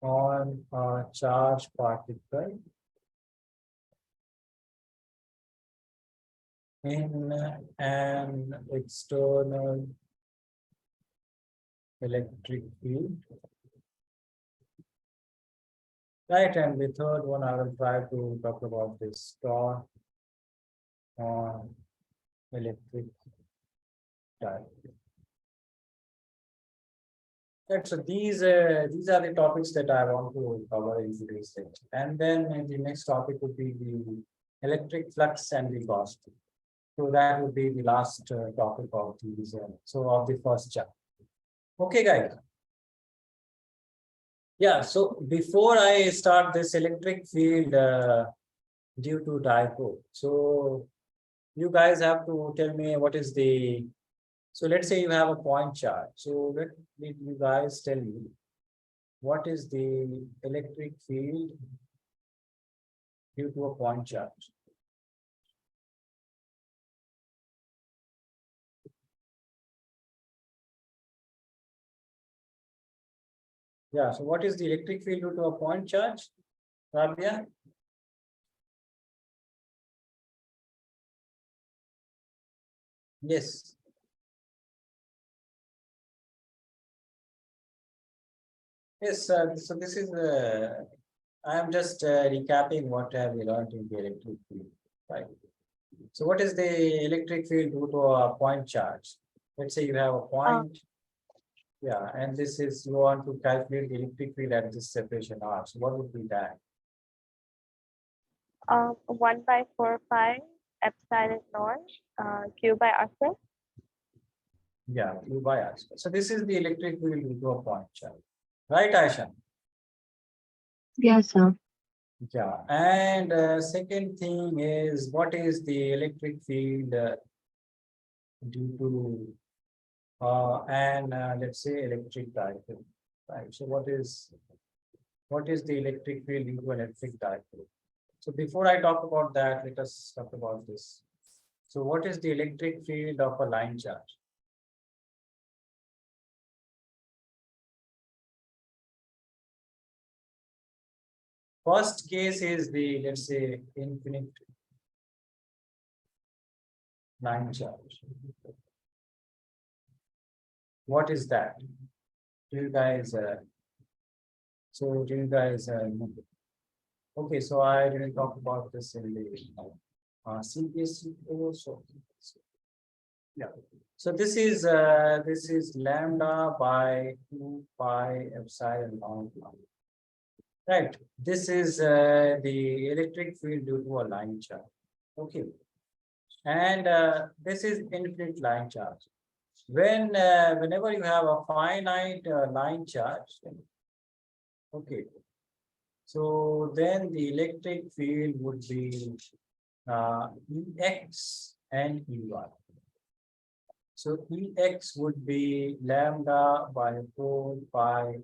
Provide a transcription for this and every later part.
on a charged particle in an external electric field. Right, and the third one I will try to talk about this torque on electric diode. Right, so these are the topics that I want to cover in today's lecture. And then the next topic would be the electric flux and the Gauss. So that would be the last topic of these, of the first chapter. Okay, guys. Yeah, so before I start this electric field due to dipole, so you guys have to tell me what is the, so let's say you have a point charge. So let you guys tell me what is the electric field due to a point charge. Yeah, so what is the electric field due to a point charge, Rabia? Yes. Yes, so this is, I am just recapping what have we learned in the electric field, right? So what is the electric field due to a point charge? Let's say you have a point, yeah, and this is, you want to calculate the electric field at this separation R. So what would be that? 1 by 4 pi epsilon naught Q by R square. Yeah, Q by R square. So this is the electric field due to a point charge, right, Aisha? Yes, sir. Yeah, and second thing is, what is the electric field due to let's say electric dipole, right? So what is the electric field due to an electric dipole? So before I talk about that, let us talk about this. So what is the electric field of a line charge? First case is the, let's say, infinite line charge. What is that? Do you guys know? Okay, so I didn't talk about this in the CPSC also. Yeah. So this is lambda by 2 pi epsilon naught. Right. This is the electric field due to a line charge. Okay. And this is infinite line charge. Whenever you have a finite line charge, okay. So then the electric field would be Ex and Ey. So Ex would be lambda by 4 pi.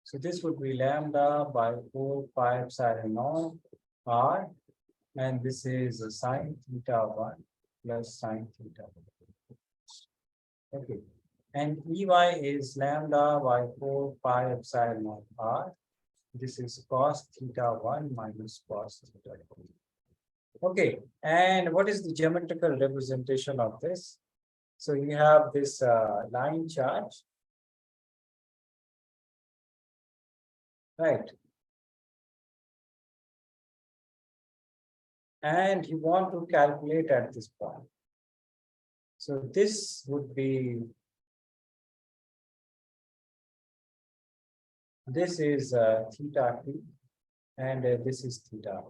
So this would be lambda by 4 pi epsilon naught R, and this is a sine theta 1 plus sine theta 1. Okay. And Ey is lambda by 4 pi epsilon naught R. This is cos theta 1 minus cos theta 2. Okay, and what is the geometrical representation of this? So you have this line charge, right? And you want to calculate at this point. So this would be, this is theta 2, and this is theta.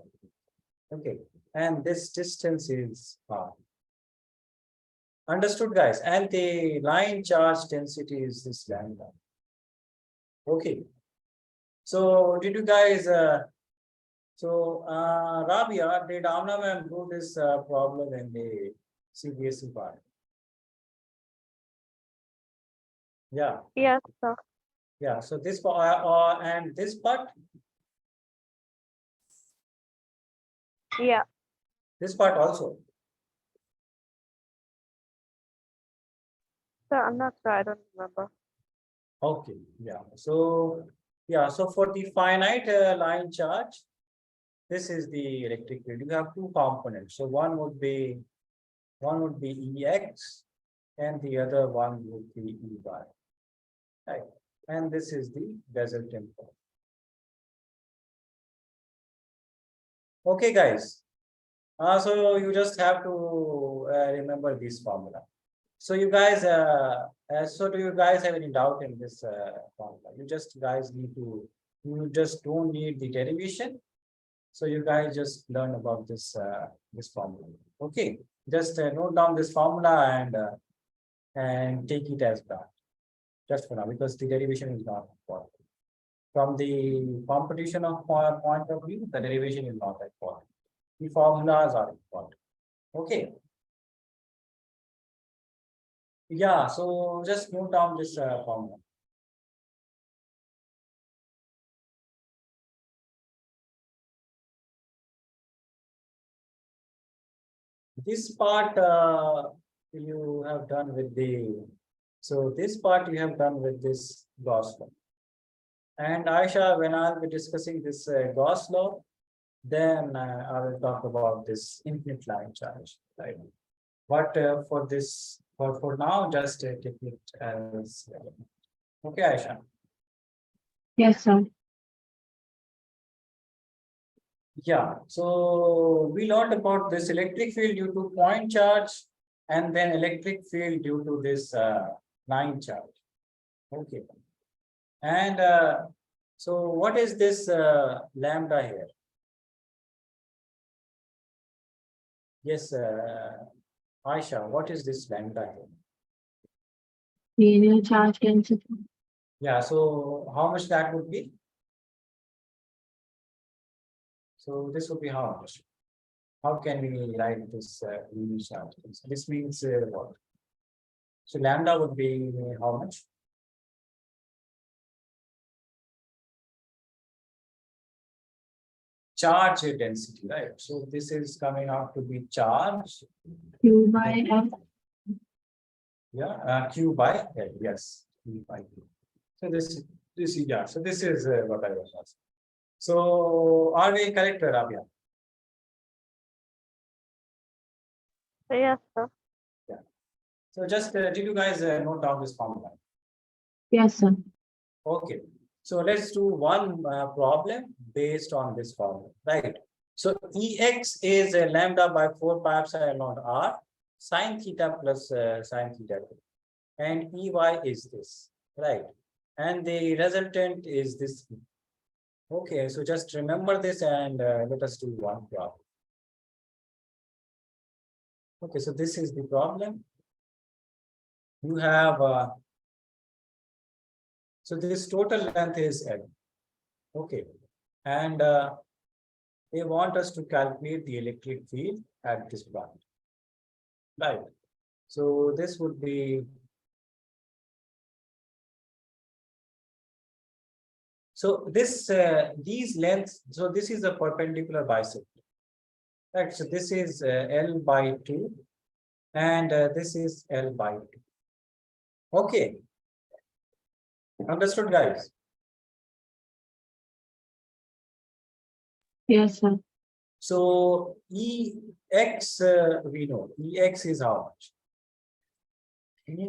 Okay, and this distance is r. Understood, guys? And the line charge density is this lambda. Okay. So did you guys? Rabia, did Amna ma'am do this problem in the CBSE part? Yeah. Yes, sir. Yeah. So this and this part. Yeah. This part also. Sir, I'm not sure. I don't remember. Okay, yeah. So for the finite line charge, this is the electric field. You have two components. So one would be Ex and the other one would be Ey. Right. And this is the resultant force. Okay, guys. So you just have to remember this formula. So you guys, so do you guys have any doubt in this formula? You just guys need to, you just don't need the derivation. So you guys just learn about this formula. Okay, just note down this formula and take it as that. Just for now, because the derivation is not important. From the competition of point of view, the derivation is not important. The formulas are important. Okay. Yeah, so just note down this formula. This part you have done with this part you have done with this Gauss law. And Aisha, when I'll be discussing this Gauss law, then I will talk about this infinite line charge, right? But for now, just take it as okay, Aisha. Yes, sir. Yeah, so we learned about this electric field due to point charge and then electric field due to this line charge. Okay. And so what is this lambda here? Yes, Aisha, what is this lambda here? Linear charge density. Yeah, so how much that would be? So this would be how much? How can we write this linear charge? This means what? So lambda would be how much? Charge density, right? So this is coming out to be charge. Q by F. Yeah, Q by L. Yes, Q by Q. So this is yeah. So this is what I was asking. So are we correct, Rabia? So yes, sir. Yeah. So just did you guys note down this formula? Yes, sir. Okay. So let's do one problem based on this formula, right? So Ex is lambda by 4 pi epsilon naught r sine theta plus sine theta, and Ey is this, right? And the resultant is this. Okay, so just remember this and let us do one problem. Okay, so this is the problem. You have so this total length is L. Okay, and they want us to calculate the electric field at this point, right? So this would be so this these lengths. So this is a perpendicular bisector, right? So this is L by 2, and this is L by 2. Okay, understood, guys? Yes, sir. So Ex we know Ex is how much?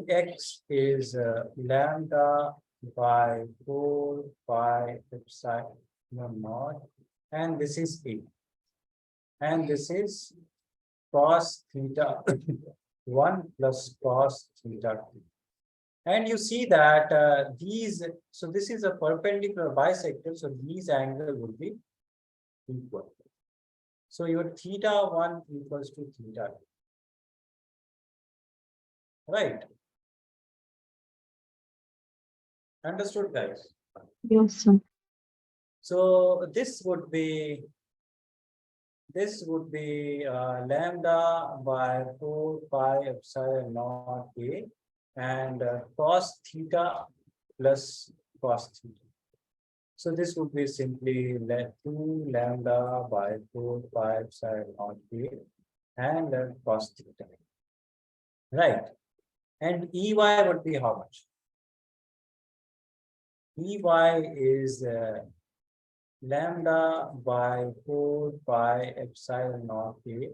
Ex is lambda by 4 pi epsilon naught, and this is A, and this is cos theta 1 plus cos theta 2. And you see that so this is a perpendicular bisector, so these angles would be equal. So your theta 1 equals to theta 2. Right? Understood, guys? Yes, sir. So this would be lambda by 4 pi epsilon naught A, and cos theta plus cos theta. So this would be simply 2 lambda by 4 pi epsilon naught A and cos theta. Right. And Ey would be how much? Ey is lambda by 4 pi epsilon naught a,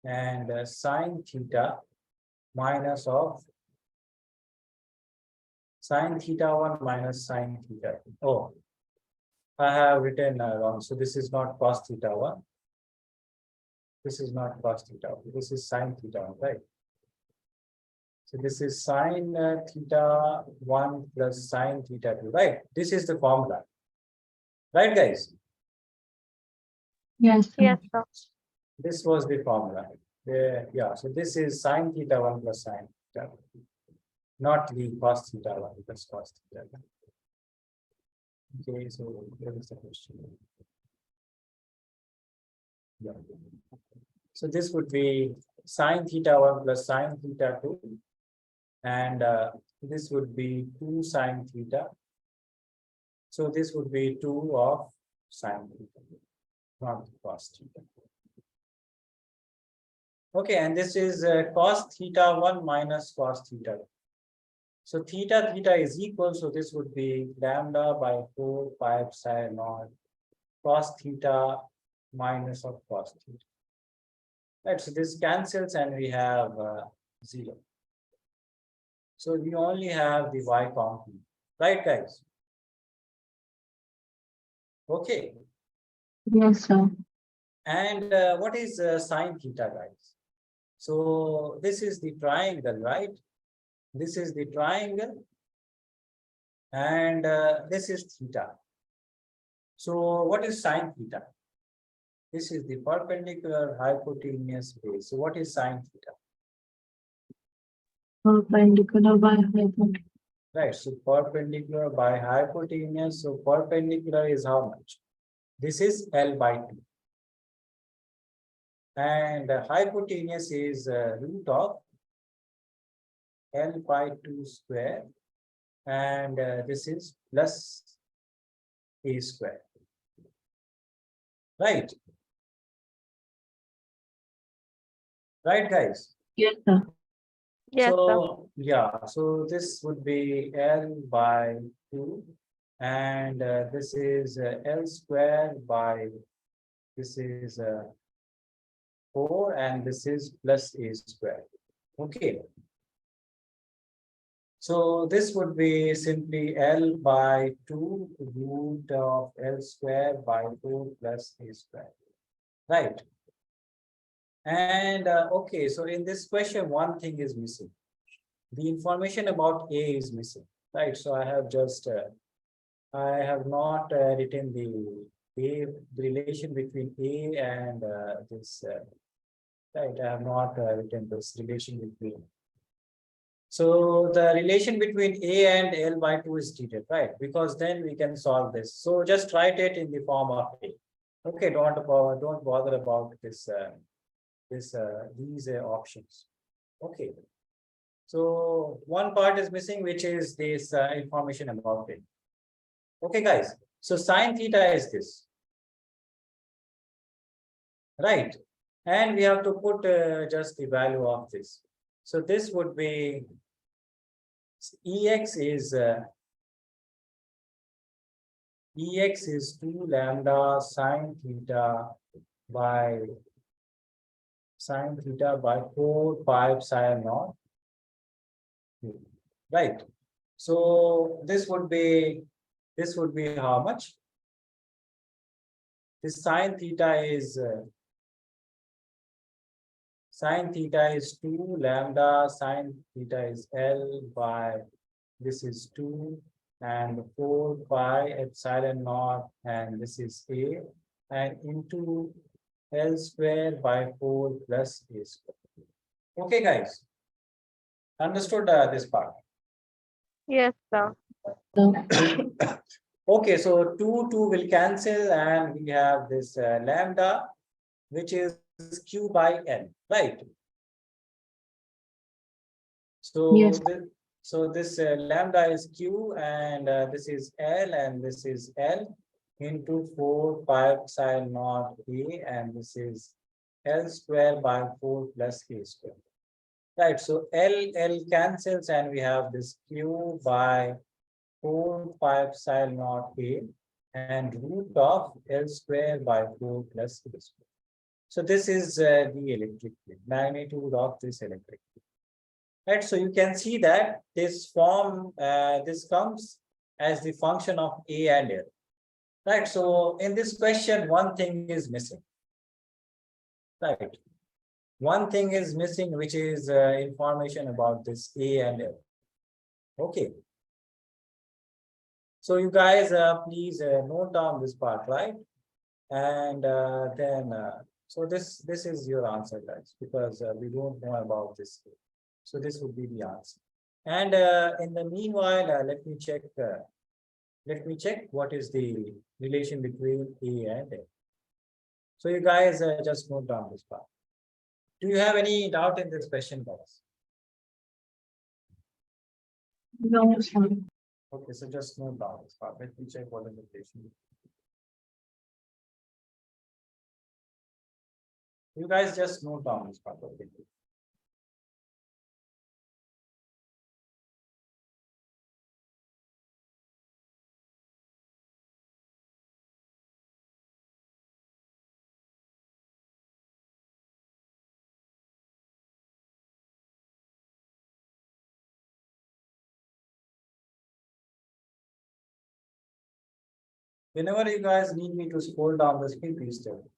and sine theta minus of sine theta 1 minus sine theta 2. Oh, I have written wrong. So this is not cos theta 1. This is not cos theta 1. This is sine theta 1, right? So this is sine theta 1 plus sine theta 2, right? This is the formula. Right, guys? Yes, sir. Yes, sir. This was the formula. Yeah, so this is sine theta 1 plus sine theta 2. Not the cos theta 1 plus cos theta 2. Okay, so here is the question. Yeah. So this would be sine theta 1 plus sine theta 2. And this would be 2 sine theta. So this would be 2 of sine theta, not cos theta. Okay, and this is cos theta 1 minus cos theta 2. So theta is equal, so this would be lambda by 4 pi epsilon naught cos theta minus of cos theta. Right, so this cancels and we have 0. So we only have the y complement, right, guys? Okay, Yes, sir. and what is sine theta, guys? So this is the triangle, right? This is the triangle, and this is theta. So what is sine theta? This is the perpendicular hypotenuse base. So what is sine theta? Perpendicular by hypotenuse. Right, so perpendicular by hypotenuse. So perpendicular is how much? This is L by 2. And hypotenuse is root of L by 2 square. And this is plus A square. Right? Right, guys? Yes, sir. Yes, sir. So, yeah, so this would be L by 2. And this is L square by, this is 4, and this is plus A square. Okay. So this would be simply L by 2 root of L square by 4 plus A square. Right. And okay, so in this question, one thing is missing. The information about A is missing. Right. So I have just, I have not written the relation between A and this. Right. I have not written this relation between. So the relation between A and L by 2 is treated, right? Because then we can solve this. So just write it in the form of A. Okay, don't bother about this these options. Okay. So one part is missing, which is this information about A. Okay, guys. So sine theta is this, right? And we have to put just the value of this. So this would be Ex is 2 lambda sine theta by 4 pi epsilon naught. Right. So this would be how much? This sine theta is 2 lambda sine theta is L by, this is 2 and 4 pi epsilon naught, and this is A, and into L square by 4 plus A square. Okay, guys. Understood this part? Yes, sir. Okay, so 2 will cancel, and we have this lambda, which is Q by N, right? So Yes. So this lambda is Q, and this is L, and this is L into 4 pi epsilon naught A, and this is L square by 4 plus A square. Right, so L cancels, and we have this Q by 4 pi epsilon naught A and root of L square by 4 plus A square. So this is the electric field, magnitude of this electric field. Right, so you can see that this this comes as the function of A and L. Right, so in this question, one thing is missing. Right, one thing is missing, which is information about this A and L. Okay. So you guys, please note down this part, right? And then, so this is your answer, guys, because we don't know about this. So this would be the answer. And in the meanwhile, let me check. Let me check what is the relation between A and L. So you guys just note down this part. Do you have any doubt in this question, guys? No, sir. Okay, so just note down this part. Let me check what is the relation. You guys just note down this part. Okay. Whenever you guys need me to scroll down the screen, please tell me.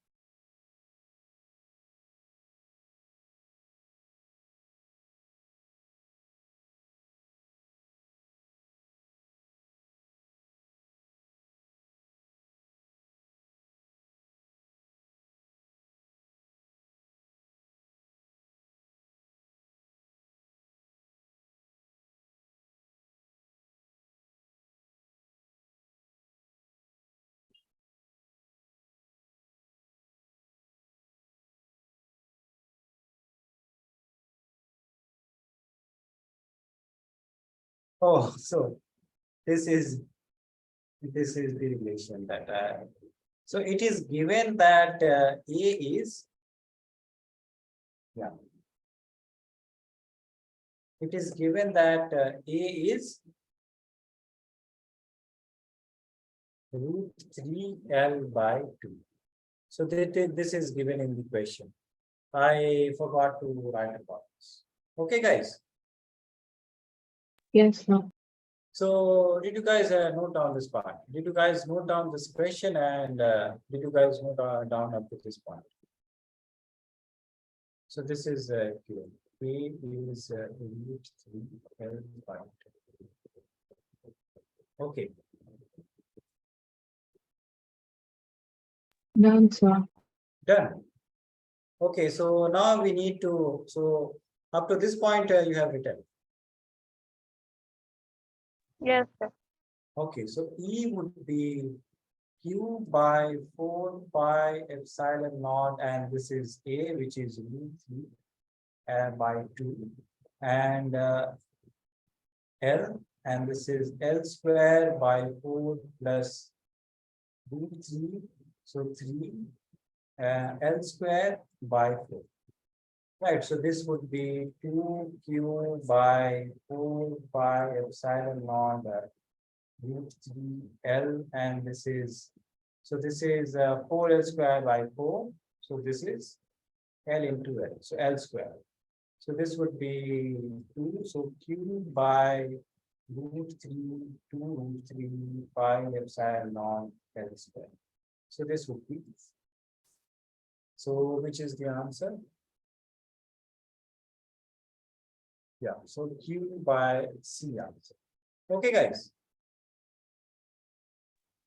Oh, so this is the relation that so it is given that A is, yeah, it is given that A is root 3L by 2. So this is given in the question. I forgot to write about this. Okay, guys. Yes, sir. So did you guys note down this part? Did you guys note down this question and did you guys note down up to this point? So this is given. A is root 3L by 2. Okay. Done, sir. Done. Okay, so now we need to, so up to this point you have written. Yes, sir. Okay, so E would be Q by 4 pi epsilon naught, and this is A, which is root 3 by 2, and L, and this is L square by 4 plus root 3, so 3, L square by 4. Right, so this would be 2Q by 4 pi epsilon naught root 3L, and this is, so this is 4L square by 4. So this is L into L, so L square. So this would be 2, so Q by root 3, 2 root 3 pi epsilon naught L square. So this would be, so which is the answer? Yeah, so Q by C answer. Okay, guys.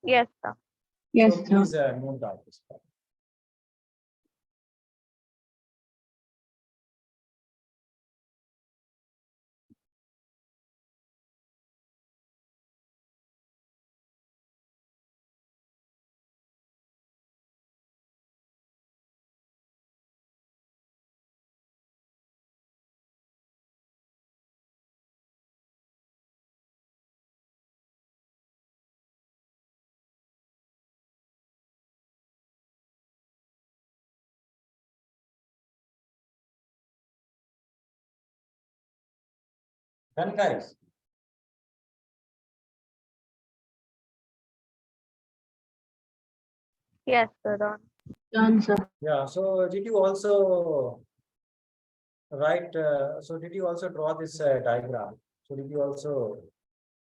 Yes, sir. Yes, So sir. please note down this part. Done, guys. Yes, sir. Done. Done, sir. Yeah, so did you also write, so did you also draw this diagram? So did you also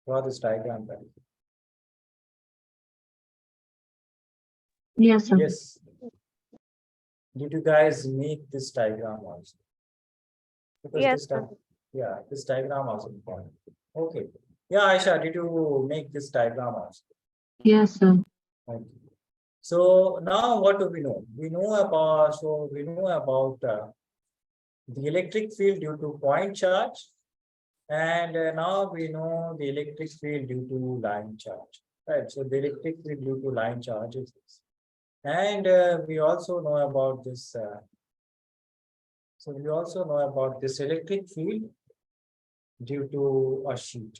draw this diagram? Right? Yes, sir. Yes. Did you guys make this diagram also? Because Yes, this sir. time, yeah, this diagram also important. Okay. Yeah, Aisha, did you make this diagram also? Yes, sir. Thank you. So now what do we know? We know about the electric field due to point charge, and now we know the electric field due to line charge. Right. So the electric field due to line charge is this, and we also know about this. So we also know about this electric field due to a sheet,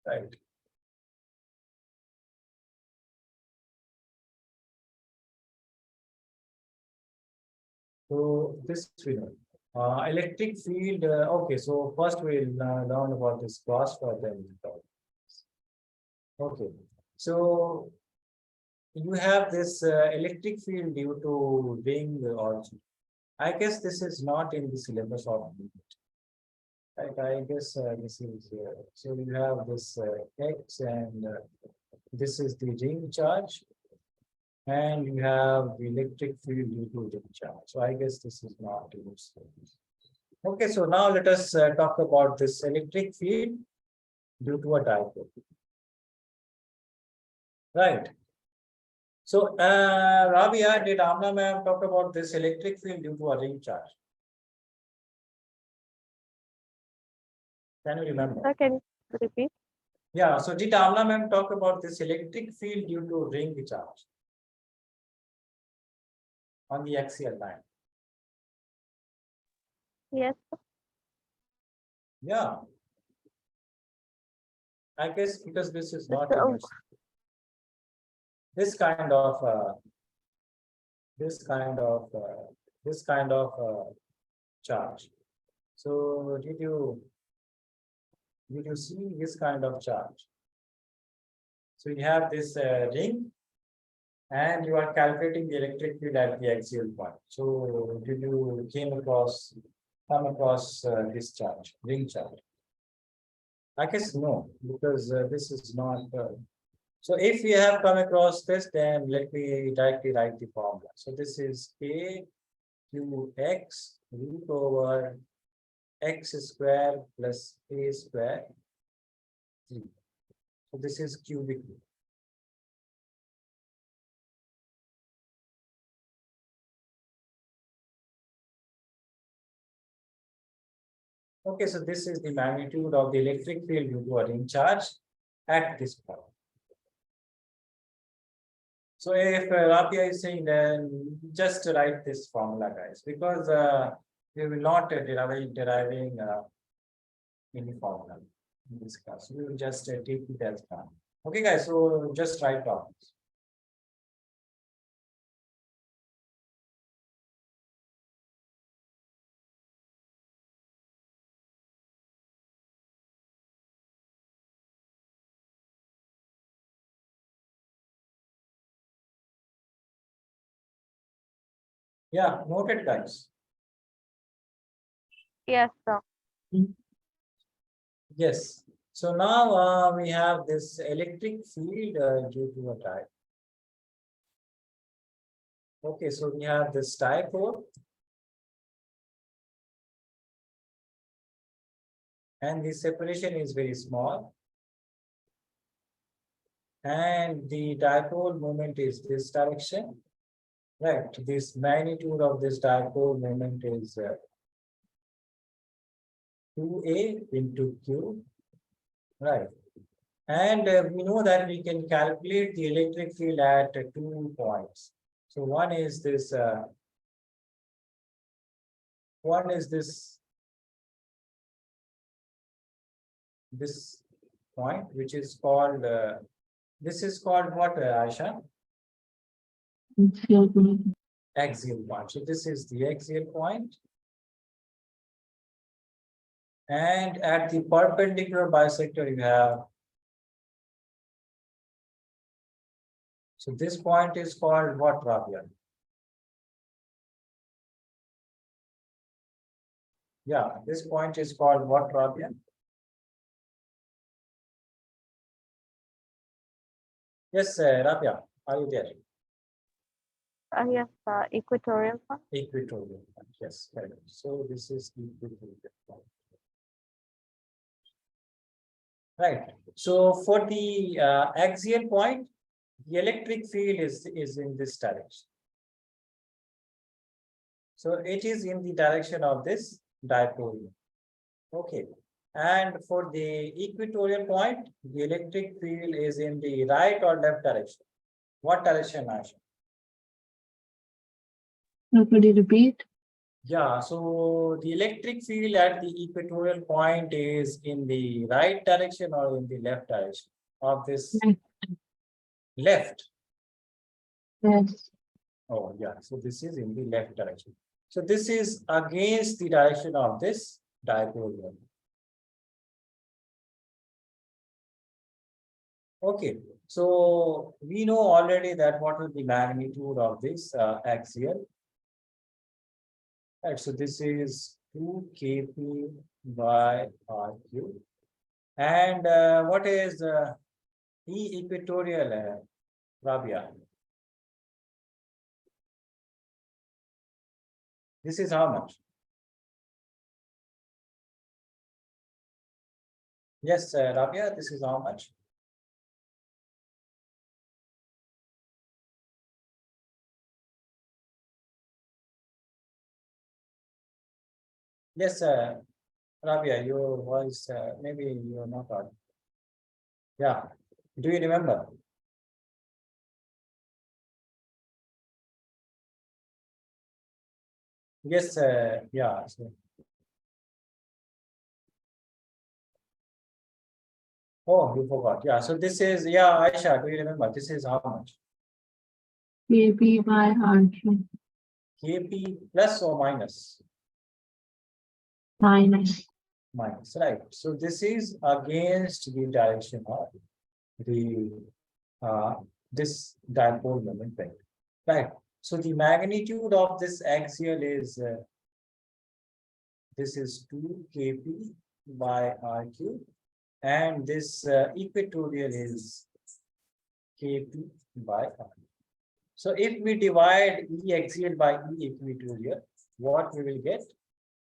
right? So this we know. Electric field. Okay, so first we'll learn about this cross for them. Okay, so you have this electric field due to ring also. I guess this is not in the syllabus of NEET. Right, I guess this is so you have this X, and this is the ring charge, and you have the electric field due to ring charge. So I guess this is not in the syllabus. Okay, so now let us talk about this electric field due to a dipole. Right. So, Rabia, did Amna ma'am talk about this electric field due to a ring charge? Can you remember? Sir, can you repeat? Yeah, so did Amna ma'am talk about this electric field due to ring charge on the axial line? Yes, sir. Yeah. I guess because this is not So, in this kind of this kind of charge. So did you see this kind of charge? So you have this ring, and you are calculating the electric field at the axial point. So did you come across this charge, ring charge? I guess no, because this is not. So if we have come across this, then let me directly write the formula. So this is K Qx root over x square plus a square 3. So this is cubic root. Okay, so this is the magnitude of the electric field due to a ring charge at this point. So if Rabia is saying, then just write this formula, guys, because we will not deriving any formula in this class. We will just take it as done. Okay, guys, so just write down. Yeah, noted, guys. yes, sir. Yes. So now we have this electric field due to a dipole. Okay, so we have this dipole, and the separation is very small, and the dipole moment is this direction. Right, this magnitude of this dipole moment is 2a into q. Right, and we know that we can calculate the electric field at 2 points. So one is this this point, which is called this is called what, Aisha? Axial point. So this is the axial point, and at the perpendicular bisector you have So this point is called what, Rabia? Yeah, this point is called what, Rabia? Yes, Rabia, are you there? Yes, equatorial point. Equatorial point, yes, correct. So this is equatorial point. Right. So for the axial point, the electric field is in this direction. So it is in the direction of this dipole. Okay. And for the equatorial point, the electric field is in the right or left direction. What direction, Asha? Could you repeat? Yeah, so the electric field at the equatorial point is in the right direction or in the left direction of this Left. left. Yes. Oh, yeah. So this is in the left direction. So this is against the direction of this dipole. Okay. So we know already that what is the magnitude of this axial. Right. So this is 2 kp by rq. And what is E equatorial, Rabia? This is how much? Yes, Rabia, this is how much? Yes, Rabia, your voice, maybe you're not audible. Yeah. Do you remember? Yes, yeah. Oh, you forgot. Yeah. So this is, yeah, Aisha, do you remember? This is how much? KP by RQ. KP plus or minus? Minus. Minus, right. So this is against the direction of the uh, this dipole moment, right? Right. So the magnitude of this axial is this is 2 kp by rq, and this equatorial is kp by r. So if we divide E axial by E equatorial, what we will get?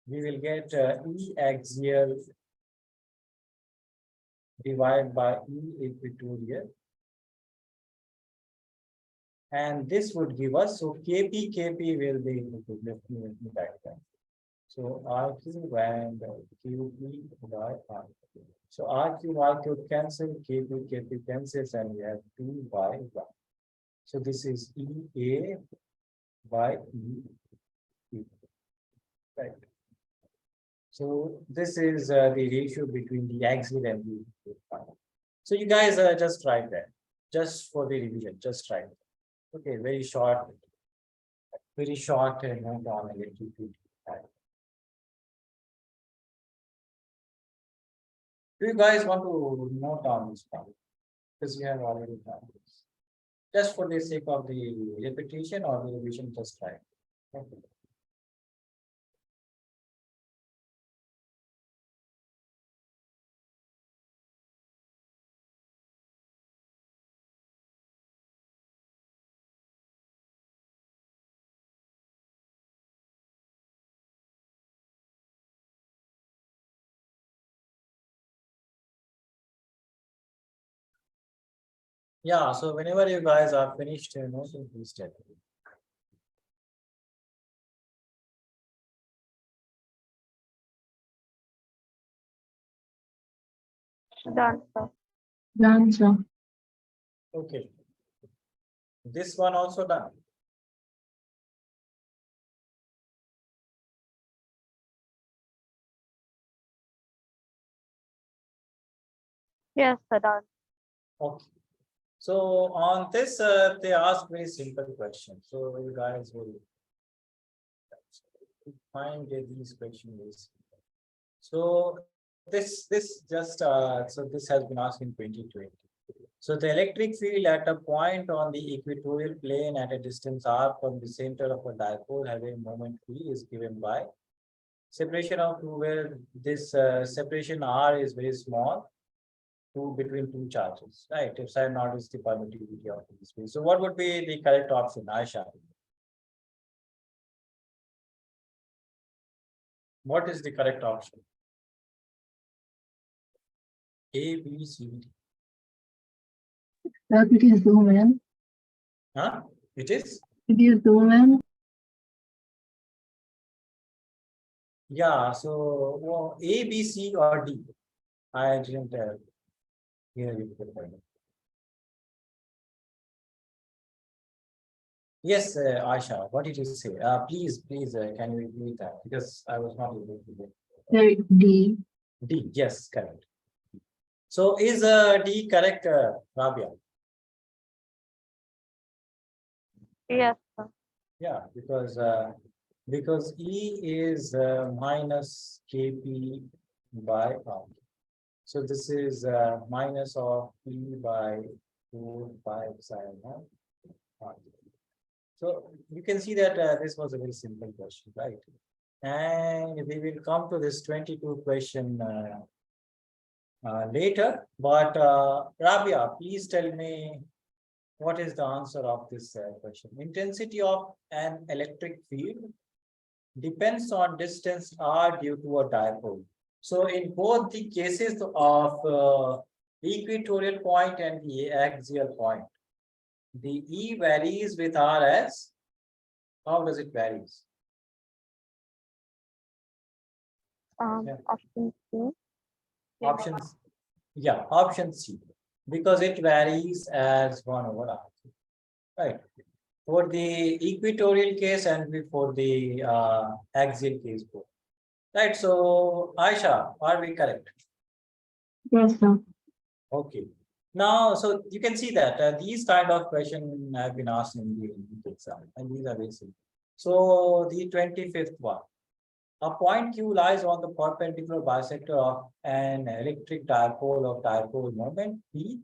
We will get E axial divided by E equatorial. And this would give us, so Kp will be, let me back then. So RQ and QP by RQ. So RQ cancel, KP cancels, and we have 2 by 1. So this is EA by E. Right. So this is the ratio between the axial and the final. So you guys just write that, just for the revision, just write. Okay, very short note on electric field. Do you guys want to note down this part? Because you have already done this. Just for the sake of the repetition or the revision, just try. Okay. Yeah, so whenever you guys are finished, so please tell me. Done, sir. Done, sir. Okay. This one also done. Yes, sir, done. Okay. So on this, they ask very simple question. So you guys will find these questions. So this just so this has been asked in 2020. So the electric field at a point on the equatorial plane at a distance r from the center of a dipole having moment p is given by separation of two, where this separation r is very small, two between two charges, right? If psi naught is the permittivity of the space. So what would be the correct option, Aisha? What is the correct option? A, B, C, D. Sir, could you zoom in? Huh? It is? Could you zoom in? Yeah, so A, B, C, or D. I didn't hear you. Yes, Aisha, what did you say? Please, can you repeat that? Because I was not able to get Sir, D. D. Yes, correct. So is D correct, Rabia? Yes, sir. Yeah, because E is minus KP by R. So this is minus of P by 4 pi epsilon R. So you can see that this was a very simple question, right? And we will come to this 22 question later. But Rabia, please tell me what is the answer of this question. Intensity of an electric field depends on distance r due to a dipole. So in both the cases of equatorial point and the axial point, the E varies with r as, how does it varies? Yeah. Option C. Options, yeah, option C, because it varies as 1 over r, right? For the equatorial case and for the axial case both. Right, so Aisha, are we correct? Yes, sir. Okay. Now, so you can see that these kind of questions have been asked in the exam, and these are very simple. So the 25th one. A point Q lies on the perpendicular bisector of an electric dipole of dipole moment P.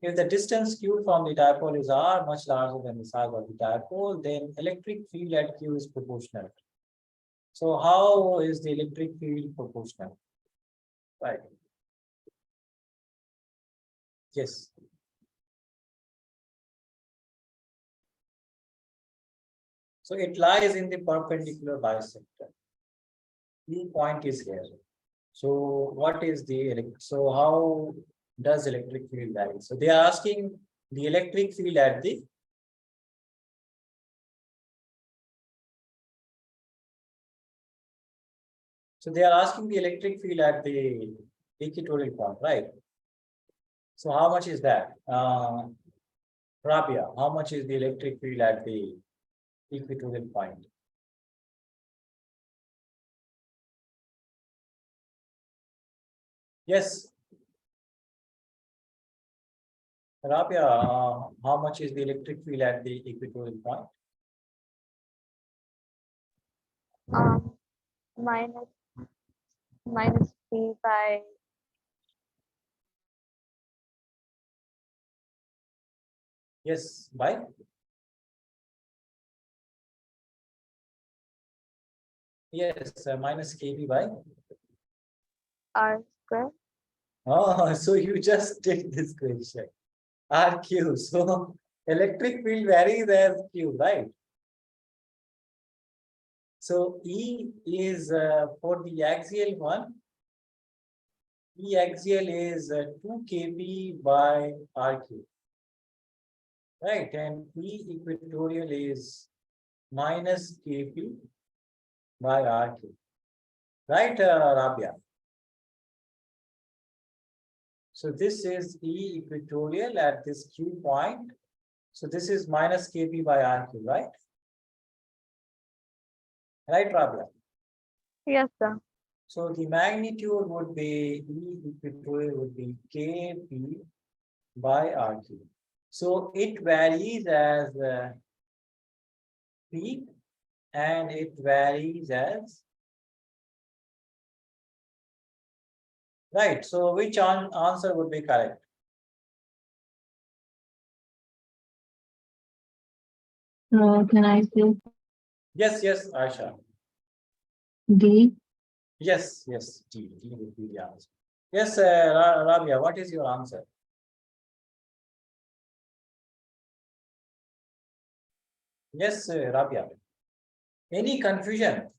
If the distance Q from the dipole is R, much larger than the size of the dipole, then electric field at Q is proportional. So how is the electric field proportional? Right. Yes. So it lies in the perpendicular bisector. Key point is here. So what is the so how does electric field vary? So they are asking the electric field at the equatorial point, right? So how much is that? Rabia, how much is the electric field at the equatorial point? Yes. Rabia, how much is the electric field at the equatorial point? Minus P by Yes, by? Yes, minus KB by? R square. Oh, so you just did this question. RQ. So electric field varies as Q, right? So E is for the axial one. E axial is 2 kb by RQ. Right, and E equatorial is minus kp by RQ. Right, Rabia? So this is E equatorial at this Q point. So this is minus kp by RQ, right? Right, Rabia? Yes, sir. So the magnitude would be E equatorial would be kp by RQ. So it varies as P and it varies as, right. So which answer would be correct? Can I say Yes, Aisha. D? Yes, D would be the answer. Yes, Rabia, what is your answer? Yes, Rabia. Any confusion?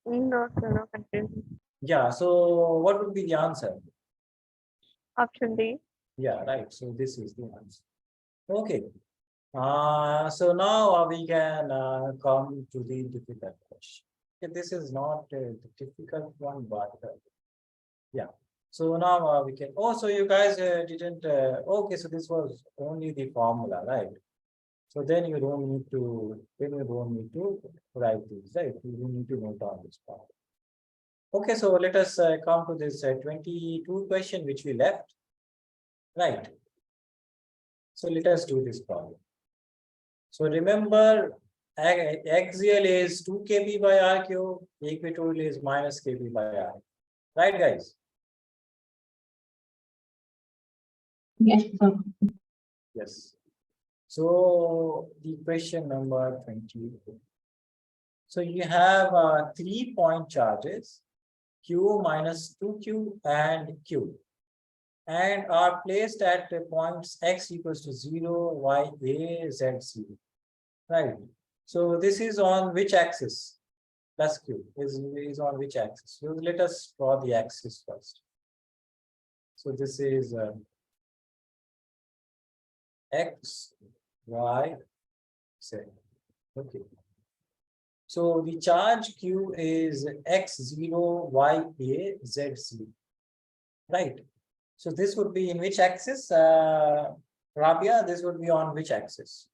No, sir, no confusion. Yeah, so what would be the answer? Option D. Yeah, right. So this is the answer. Okay. So now we can come to the difficult question. Okay, this is not the difficult one, but yeah. So now we can. Oh, so you guys didn't. Okay, so this was only the formula, right? So then you don't need to. Then you don't need to write this, right? You don't need to note down this part. Okay, so let us come to this 22 question which we left. Right. So let us do this problem. So remember, axial is 2 kb by r cube, equatorial is minus kb by r. Right, guys? Yes, sir. Yes. So the question number 20. So you have 3-point charges, q minus 2q and q, and are placed at the points x equals to 0, y, a, z, 0. Right. So this is on which axis? Plus q is on which axis? So let us draw the axis first. So this is x, y, z. Okay. So the charge q is x0, y, a, z, 0. Right. So this would be in which axis? Rabia, this would be on which axis?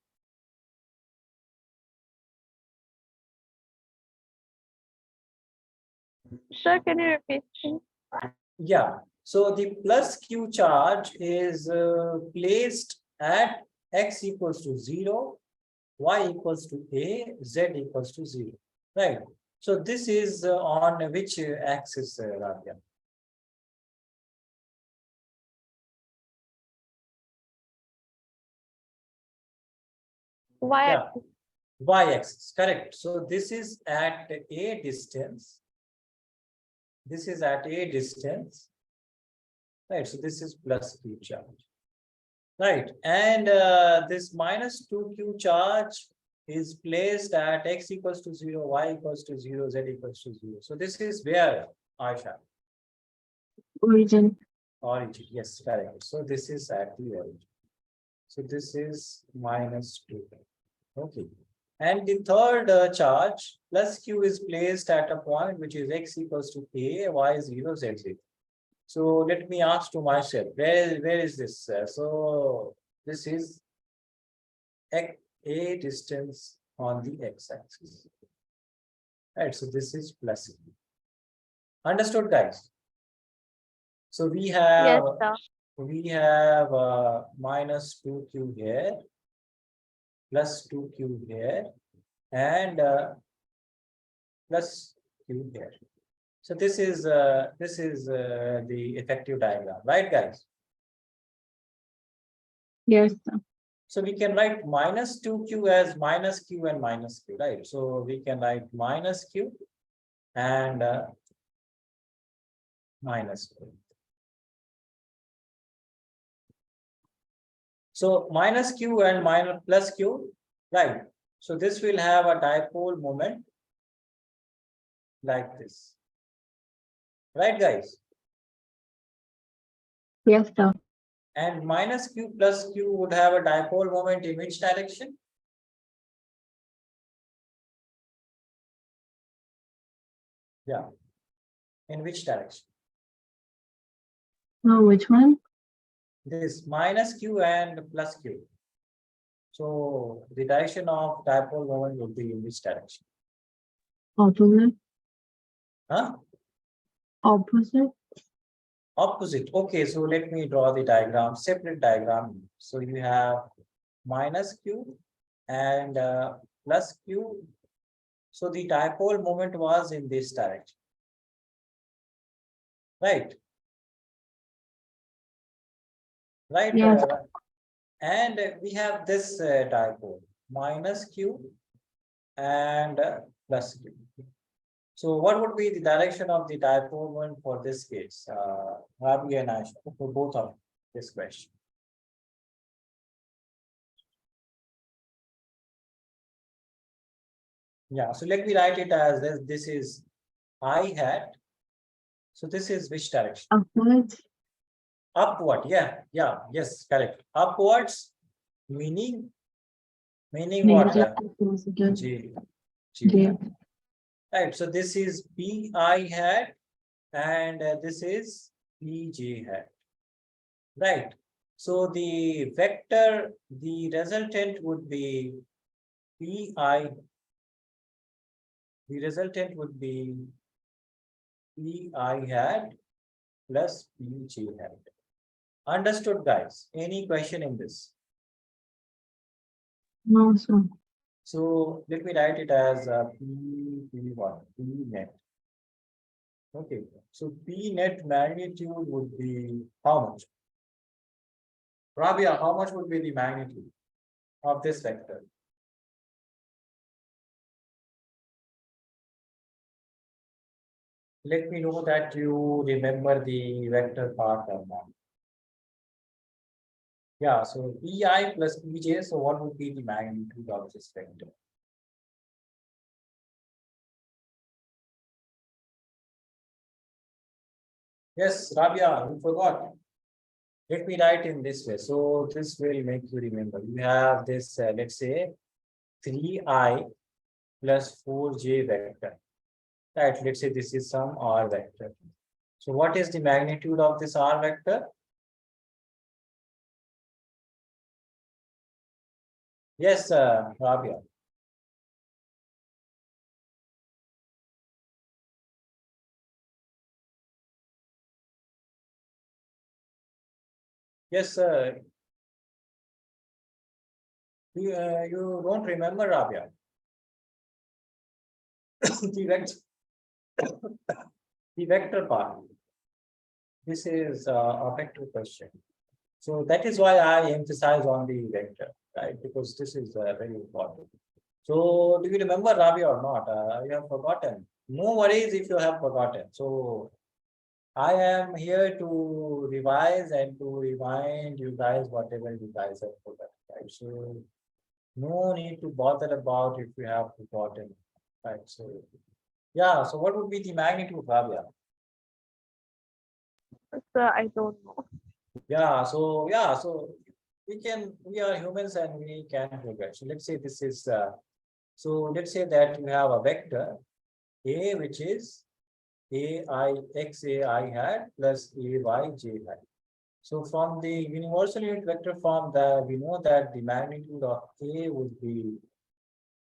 Sir, can you repeat, please? Yeah. So the plus q charge is placed at x equals to 0, y equals to a, z equals to 0. Right. So this is on which axis, Rabia? Y Yeah, axis. y-axis, correct. So this is at a distance. This is at a distance. Right. So this is plus q charge. Right. And this minus 2q charge is placed at x equals to 0, y equals to 0, z equals to 0. So this is where, Aisha? Origin. Origin. Yes, correct. So this is at the origin. So this is minus 2. Okay. And the third charge, plus q, is placed at a point which is x equals to a, y 0, z 0. So let me ask to myself, where is this? So this is a distance on the x-axis. Right. So this is plus. Understood, guys? So we have Yes, sir. minus 2q here, plus 2q here, and plus q here. So this is the effective diagram, right, guys? Yes, sir. So we can write minus 2q as minus q and minus q, right? So we can write minus q and minus q. So minus q and minus plus q, right? So this will have a dipole moment like this, right, guys? Yes, sir. And minus q plus q would have a dipole moment in which direction? Yeah, in which direction? No, which one? This minus q and plus q. So the direction of dipole moment would be in which direction? Opposite. Huh? Opposite. Opposite. Okay, so let me draw the diagram, separate diagram. So you have minus q and plus q. So the dipole moment was in this direction, right? Right. Yes. And we have this dipole. minus Q and plus Q. So what would be the direction of the dipole moment for this case? Ravi and Aisha, for both of this question. Yeah, so let me write it as this. This is I hat. So this is which direction? Upwards. Upward. Yeah, yeah, yes, correct. Upwards, meaning what? J. J. Right. So this is Pi hat, and this is Pj hat. Right. So the vector, the resultant would be Pi. The resultant would be Pi hat plus Pj hat. Understood, guys? Any question in this? No, sir. So let me write it as P1, P net. Okay, so P net magnitude would be how much? Rabia, how much would be the magnitude of this vector? Let me know that you remember the vector part or not. Yeah, so Pi plus Pj, so what would be the magnitude of this vector? Yes, Rabia, you forgot. Let me write in this way. So this will make you remember. You have this, let's say, 3i plus 4j vector. Right, let's say this is some r vector. So what is the magnitude of this r vector? Yes, Rabia. Yes, sir. You don't remember, Rabia. the vector, the vector part. This is a vector question. So that is why I emphasize on the vector, right? Because this is very important. So do you remember, Rabia, or not? You have forgotten. No worries if you have forgotten. So I am here to revise and to remind you guys whatever you guys have forgotten, right? So no need to bother about if you have forgotten, right? So yeah, so what would be the magnitude, Rabia? So I don't know. Yeah, so we are humans and we can forget. So let's say this is so let's say that you have a vector A, which is AI x AI hat plus AY j hat. So from the universal unit vector form, we know that the magnitude of A would be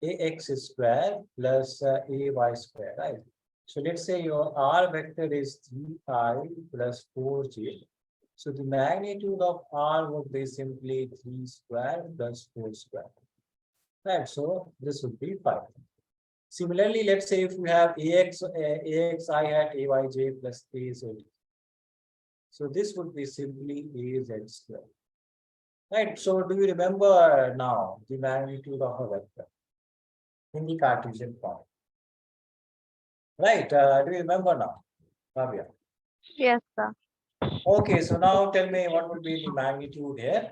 ax square plus ay square, right? So let's say your r vector is 3i plus 4j. So the magnitude of r would be simply 3 square plus 4 square, right? So this would be 5. Similarly, let's say if we have ax I hat ayj plus az. So this would be simply az square. Right. So do you remember now the magnitude of a vector in the Cartesian form? Right. Do you remember now, Rabia? Yes, sir. Okay. So now tell me what would be the magnitude here?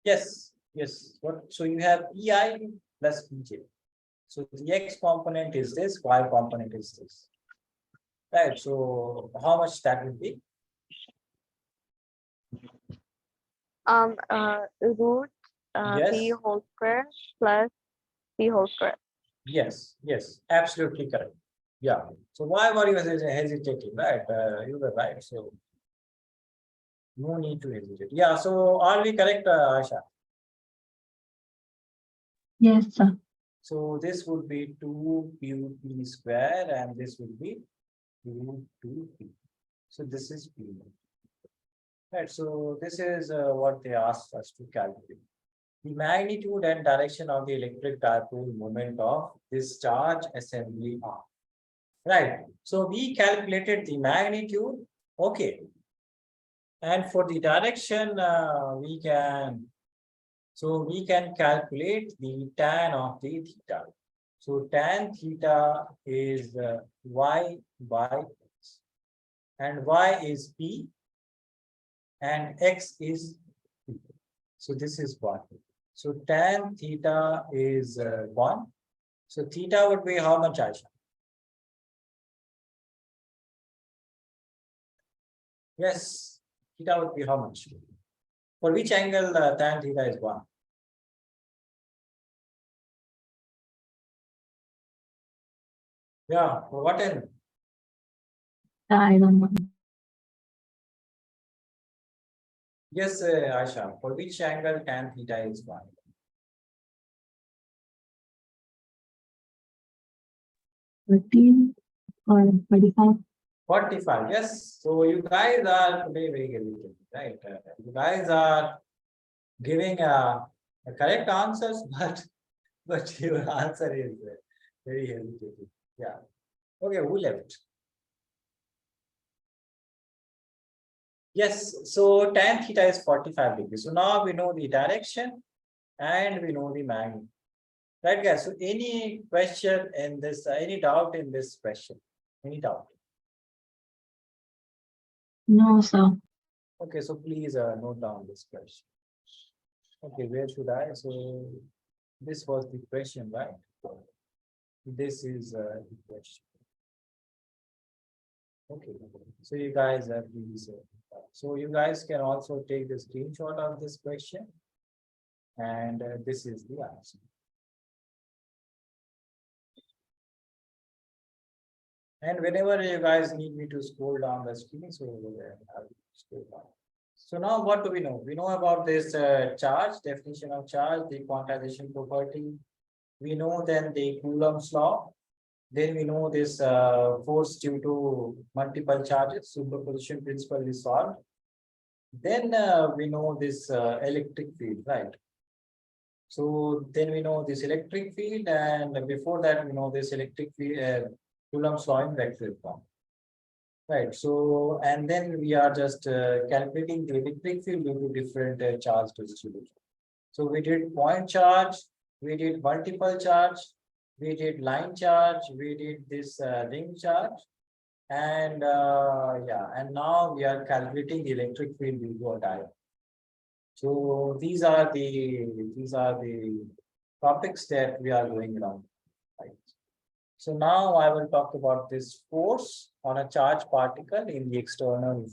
Yes. Yes. What? So you have EI plus PJ. So the x component is this, y component is this. Right. So how much that would be? Root b Yes. whole square plus b whole square. Yes. Yes. Absolutely correct. Yeah. So why were you hesitating? Right. You were right. So no need to hesitate. Yeah. So are we correct, Asha? Yes, sir. So this would be 2q square and this would be 2p. So this is p. Right. So this is what they asked us to calculate. The magnitude and direction of the electric dipole moment of this charge assembly R. Right. So we calculated the magnitude. Okay. And for the direction, we can calculate the tan of the theta. So tan theta is y by x, and y is p, and x is p. So this is 1. So tan theta is 1. So theta would be how much, Aisha? Yes, theta would be how much? For which angle tan theta is 1? Yeah, for what angle? I don't know. Yes, Aisha, for which angle tan theta is 1? 13 or 45. 45, yes. So you guys are today very good, right? You guys are giving correct answers, but your answer is very hesitating. Yeah. Okay, who left? Yes, so tan theta is 45 degrees. So now we know the direction and we know the magnitude. Right, guys? So any question in this, any doubt in this question? Any doubt? No, sir. Okay, so please note down this question. Okay, where should I? So this was the question, right? This is the question. Okay, so you guys have please. So you guys can also take the screenshot of this question, and this is the answer. And whenever you guys need me to scroll down the screen, so I'll scroll down. So now what do we know? We know about this charge, definition of charge, the quantization property. We know then the Coulomb's law. Then we know this force due to multiple charges, superposition principle is solved. Then we know this electric field, right? So then we know this electric field, and before that we know this electric field, Coulomb's law in vector form. Right. So, and then we are just calculating the electric field due to different charge distribution. So we did point charge, we did multiple charge, we did line charge, we did this ring charge, and yeah, and now we are calculating the electric field due to a diode. So these are the topics that we are going around. Right. So now I will talk about this force on a charged particle in the external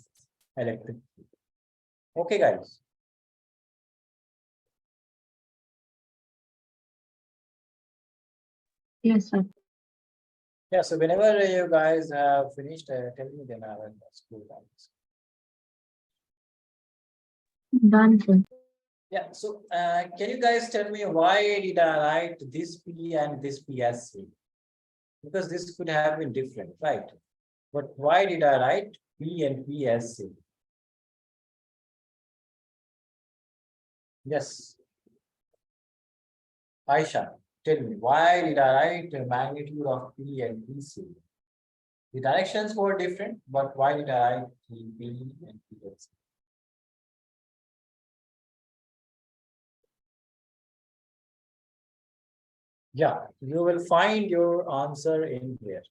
electric field. Okay, guys. Yes, sir. Yeah, so whenever you guys have finished, tell me, then I will scroll down. Done, sir. Yeah, so can you guys tell me why did I write this P and this P as C? Because this could have been different, right? But why did I write P and P as C? Yes. Aisha, tell me, why did I write the magnitude of P and PC? The directions were different, but why did I write P and PC? Yeah, you will find your answer in here.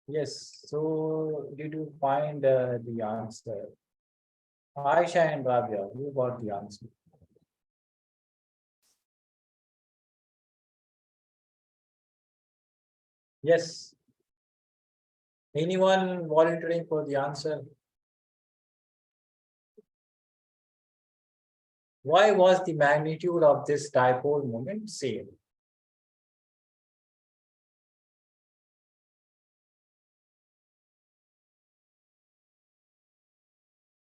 Yes, so did you find the answer? Aisha and Rabia, who got the answer? Yes. Anyone volunteering for the answer? Why was the magnitude of this dipole moment same?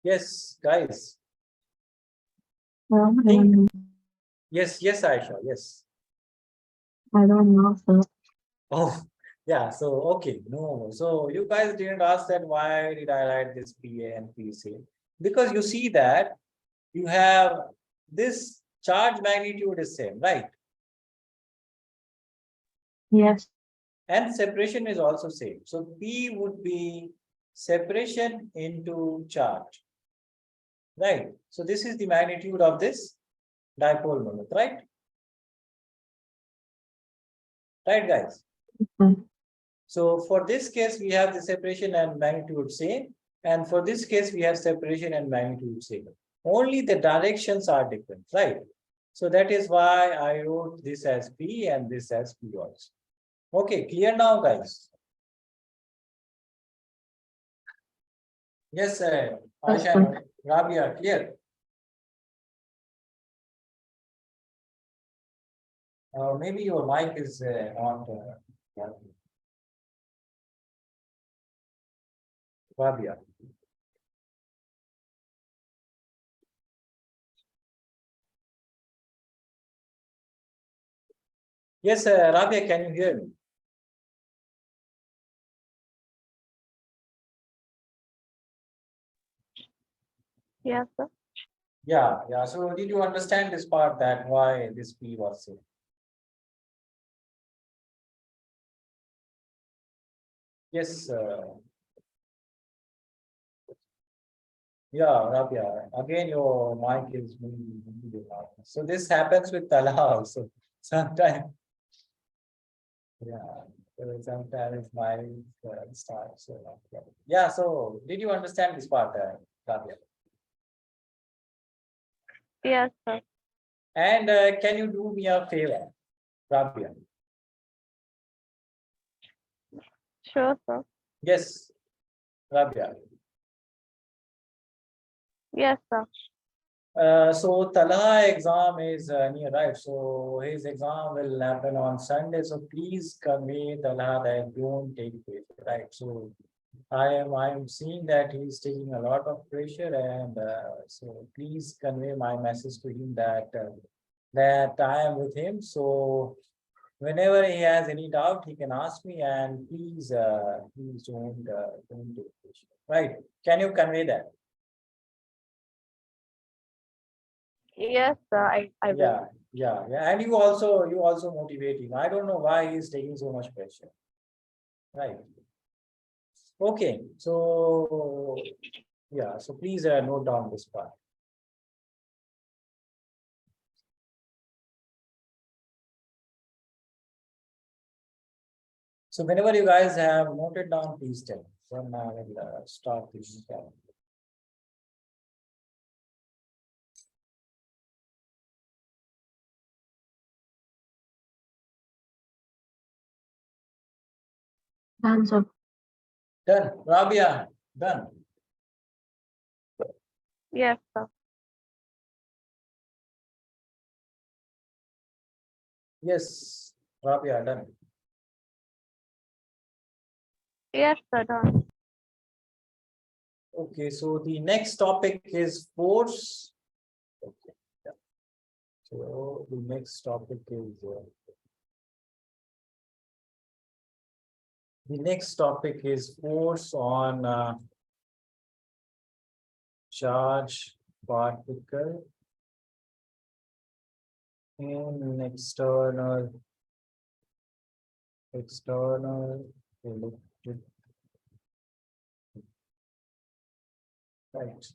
Yes, guys. Well, Yes, yes, Aisha, yes. I don't know, sir. Oh, yeah, so okay, no. So you guys didn't ask that why did I write this PA and PC? Because you see that you have this charge magnitude is same, right? Yes. And separation is also same. So P would be separation into charge. Right. So this is the magnitude of this dipole moment, right? Right, guys? Okay. So for this case, we have the separation and magnitude same. And for this case, we have separation and magnitude same. Only the directions are different, right? So that is why I wrote this as P and this as P also. Okay, clear now, guys? Yes, sir. Yes, Aisha, sir. Rabia, clear? Maybe your mic is not. Rabia. Yes, Rabia, can you hear me? Yes, sir. Yeah, yeah. So did you understand this part that why this P was saved? Yes. Yeah, Rabia. Again, your mic is moving loud. So this happens with Tala also. Sometimes, yeah. Sometimes my starts. Yeah. So did you understand this part, Rabia? Yes, sir. And can you do me a favor, Rabia? Sure, sir. Yes, Rabia. Yes, sir. So Talha exam is near, right? So his exam will happen on Sunday. So please convey Talha that don't take pressure, right? So I am seeing that he's taking a lot of pressure, and so please convey my message to him that that I am with him. So whenever he has any doubt, he can ask me, and please don't take pressure, right? Can you convey that? Yes, sir. I will. Yeah. And you also motivate him. I don't know why he's taking so much pressure. Right. Okay. So yeah, so please note down this part. So whenever you guys have noted down, please tell me. Then I will start this. Done, sir. Done. Rabia, done. Yes, sir. Yes, Rabia, done. Yes, sir. Done. Okay, so the next topic is force. Okay. Yeah. So the next topic is force on charge particle in external electric, right.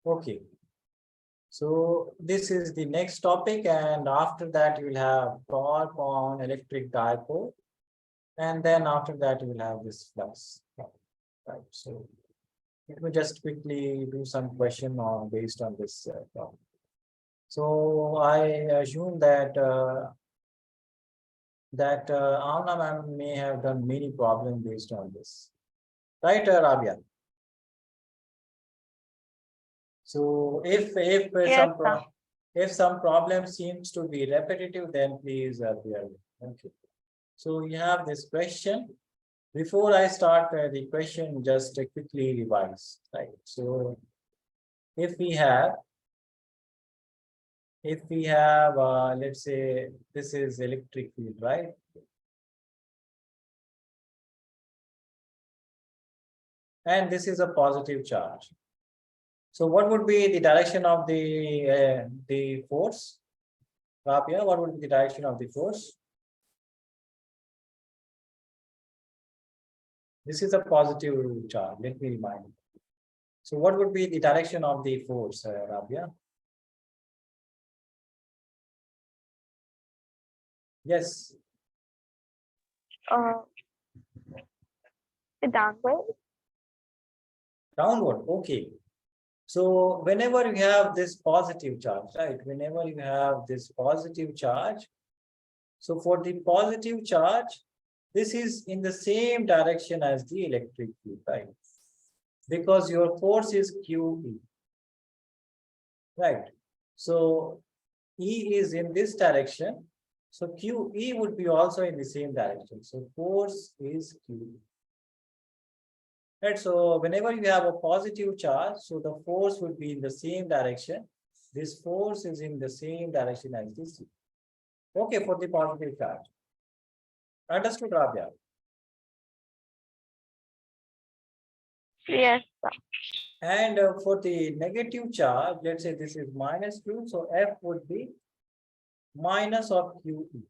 Okay, so this is the next topic, and after that you will have torque on electric dipole, and then after that you will have this flux, right? So let me just quickly do some question on based on this topic. So I assume that Amna ma'am may have done many problems based on this, right, Rabia? So if Yes, sir. if some problem seems to be repetitive, then please bear with me. Okay. So you have this question. Before I start the question, just quickly revise, right? So if we have let's say this is electric field, right? And this is a positive charge. So what would be the direction of the force? Rabia, what would be the direction of the force? This is a positive charge. Let me remind you. So what would be the direction of the force, Rabia? Yes, Uh, the downward. downward. Okay. So whenever you have this positive charge, right? Whenever you have this positive charge, so for the positive charge, this is in the same direction as the electric field, right? Because your force is QE, right? So E is in this direction. So QE would be also in the same direction. So force is QE. Right, so whenever you have a positive charge, so the force would be in the same direction. This force is in the same direction as this. Okay, for the positive charge. Understood, Rabia? Yes, sir. And for the negative charge, let's say this is minus Q, so F would be minus of QE.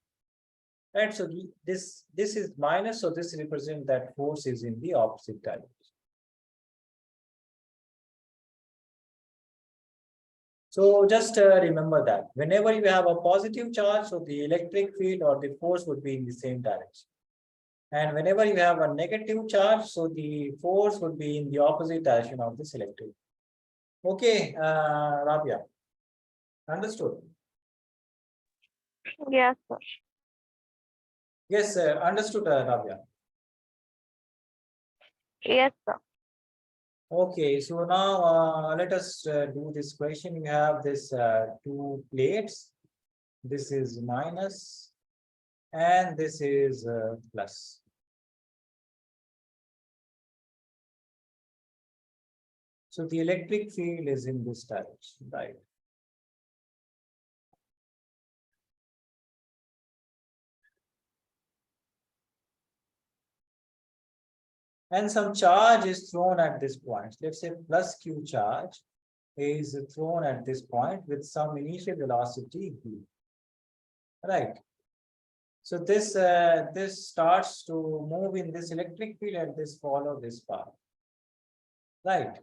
Right, so this is minus, so this represents that force is in the opposite direction. So just remember that whenever you have a positive charge, so the electric field or the force would be in the same direction. And whenever you have a negative charge, so the force would be in the opposite direction of this electric. Okay, Rabia. Understood? Yes, sir. Yes, understood, Rabia. Yes, sir. Okay, so now let us do this question. You have this two plates. This is minus and this is plus. So the electric field is in this direction, right? And some charge is thrown at this point. Let's say plus Q charge is thrown at this point with some initial velocity v. Right. So this starts to move in this electric field and this follow this path. Right.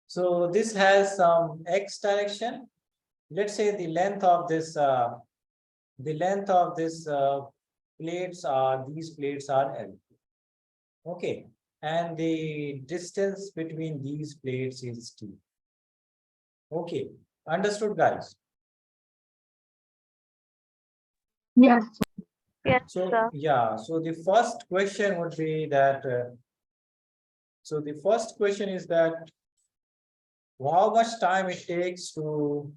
So this has some x direction. Let's say the length of this plates are these plates are L. Okay, and the distance between these plates is T. Okay, understood, guys? Yes. Yes, So sir. yeah, so the first question would be that. So the first question is that how much time it takes to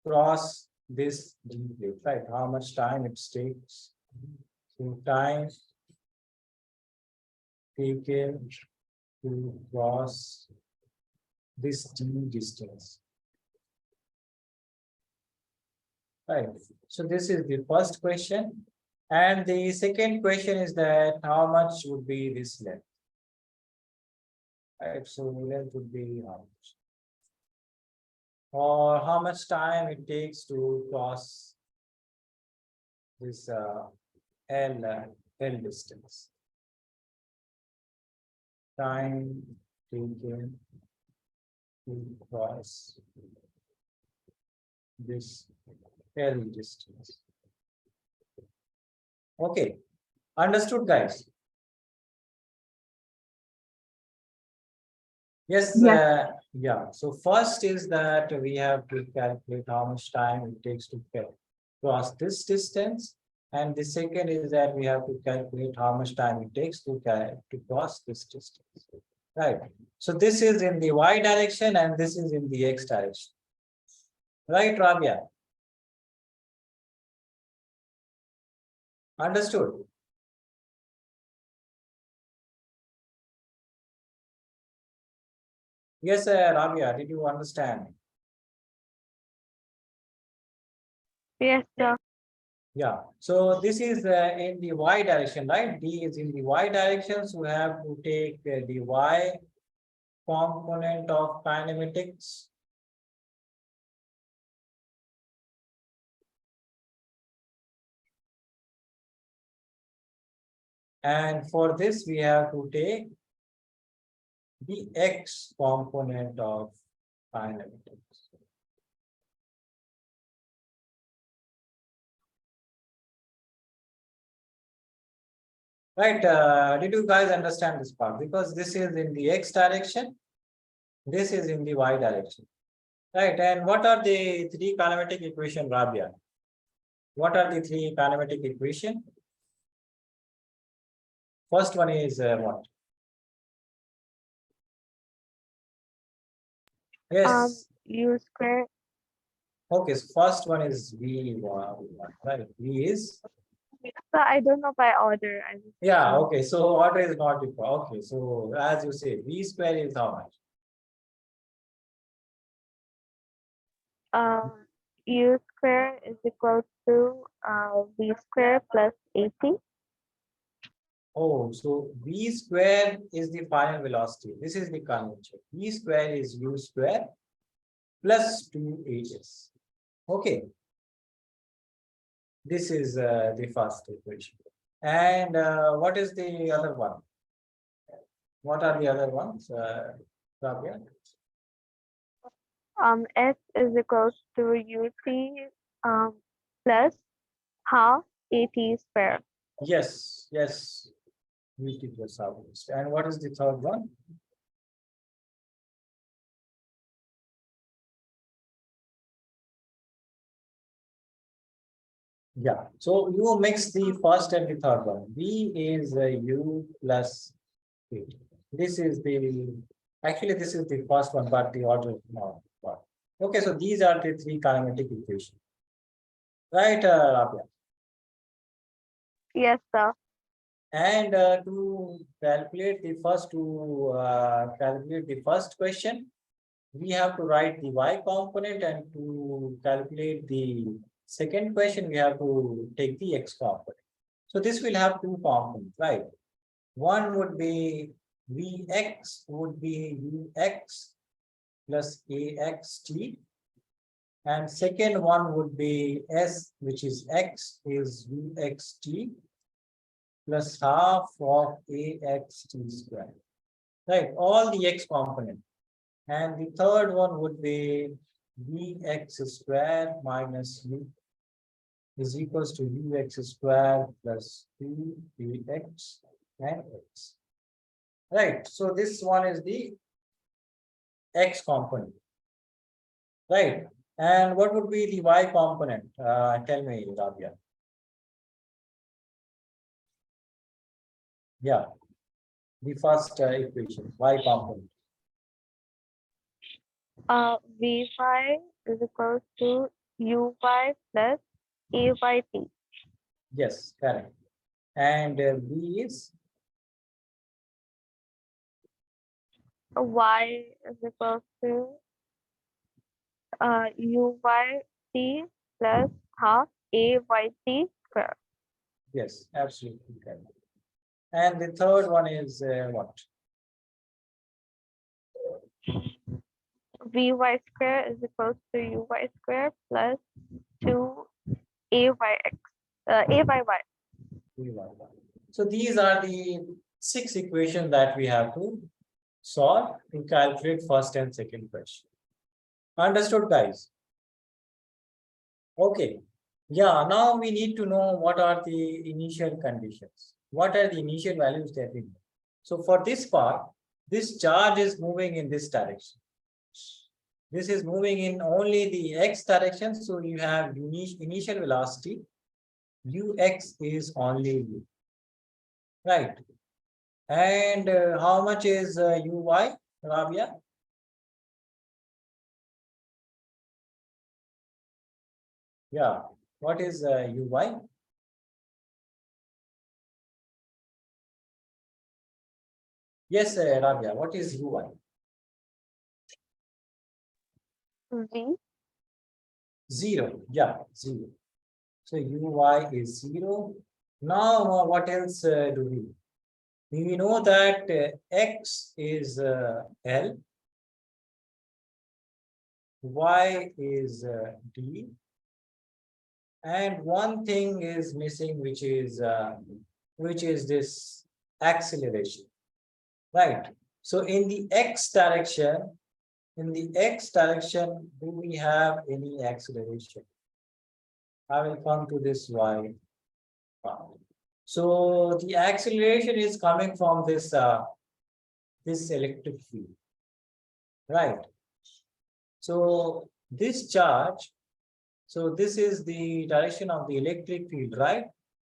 cross this D plate, right? How much time it takes? So time taken to cross this D distance. Right. So this is the first question. And the second question is that how much would be this length? Right. So length would be how much? Or how much time it takes to cross this L distance? Time taken to cross this L distance. Okay, understood, guys? Yes, Yes. yeah. So first is that we have to calculate how much time it takes to cross this distance. And the second is that we have to calculate how much time it takes to cross this distance. Right. So this is in the y direction and this is in the x direction. Right, Rabia? Understood? Yes, Rabia, did you understand? Yes, sir. Yeah, so this is in the y direction, right? D is in the y direction, so we have to take the y component of kinematics. And for this, we have to take the x component of pi negative. Right, did you guys understand this part? Because this is in the x direction, this is in the y direction. Right, and what are the three kinematic equation, Rabia? What are the three kinematic equation? First one is what? Yes. U square. Okay, so first one is V1, right? V is, So I don't know by order. I just, yeah, okay, so order is not equal. Okay, so as you say, V square is how much? U square is equal to V square plus 80. Oh, so V square is the final velocity. This is the convention. V square is U square plus 2hs. Okay. This is the first equation. And what is the other one? What are the other ones, Rabia? S is equal to UT plus half AT square. Yes, yes. VT plus southeast. And what is the third one? Yeah, so you mix the first and the third one. V is U plus 8. This is the, actually this is the first one, but the order is not. Okay, so these are the three kinematic equations. Right, Rabia? Yes, sir. And to calculate the first question, we have to write the y component, and to calculate the second question, we have to take the x component. So this will have two components, right? One would be Vx would be Ux plus Axt, and second one would be S, which is X, is Uxt plus half of Axt square. Right, all the x component. And the third one would be Vx square minus U is equals to Ux square plus 2Vx and x. Right, so this one is the x component. Right, and what would be the y component? Tell me, Rabia. Yeah, the first equation, y component. Vy is equal to Uy plus Ayt. Yes, correct. And v is, Y is equal to Uyt plus half Ayt square. yes, absolutely correct. And the third one is what? Vy square is equal to Uy square plus 2Ayx. Ayy. So these are the 6 equations that we have to solve to calculate first and second question. Understood, guys? Okay. Yeah, now we need to know what are the initial conditions. What are the initial values that we know? So for this part, this charge is moving in this direction. This is moving in only the x direction. So you have initial velocity. Ux is only u. Right. And how much is Uy, Rabia? Yeah. What is Uy? Yes, Rabia. What is Uy? V 0. Yeah, 0. So Uy is 0. Now, what else do we? We know that x is L, y is D, and one thing is missing, which is which is this acceleration, right? So in the x direction, do we have any acceleration? I will come to this y part. So the acceleration is coming from this this electric field, right? So this charge, so this is the direction of the electric field, right?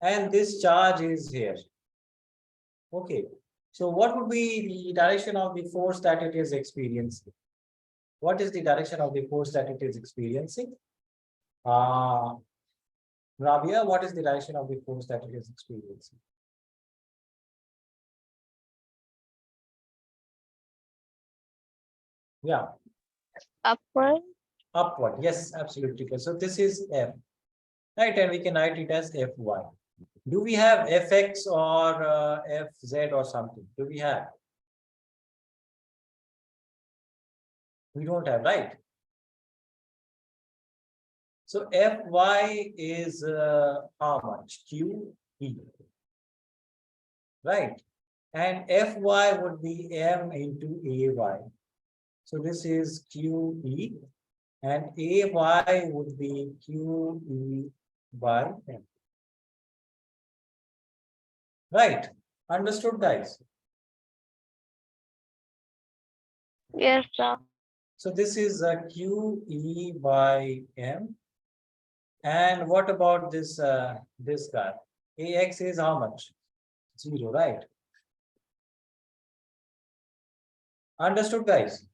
And this charge is here. Okay. So what would be the direction of the force that it is experiencing? What is the direction of the force that it is experiencing? Rabia, what is the direction of the force that it is experiencing? Yeah, Upward. upward. Yes, absolutely. So this is F, right? And we can write it as Fy. Do we have Fx or Fz or something? Do we have? We don't have, right? So Fy is how much? QE, right? And Fy would be M into Ay. So this is QE and Ay would be QE by M. Right? Understood, guys? Yes, sir. So this is QE by M. And what about this this guy? Ax is how much? 0, right? Understood, guys?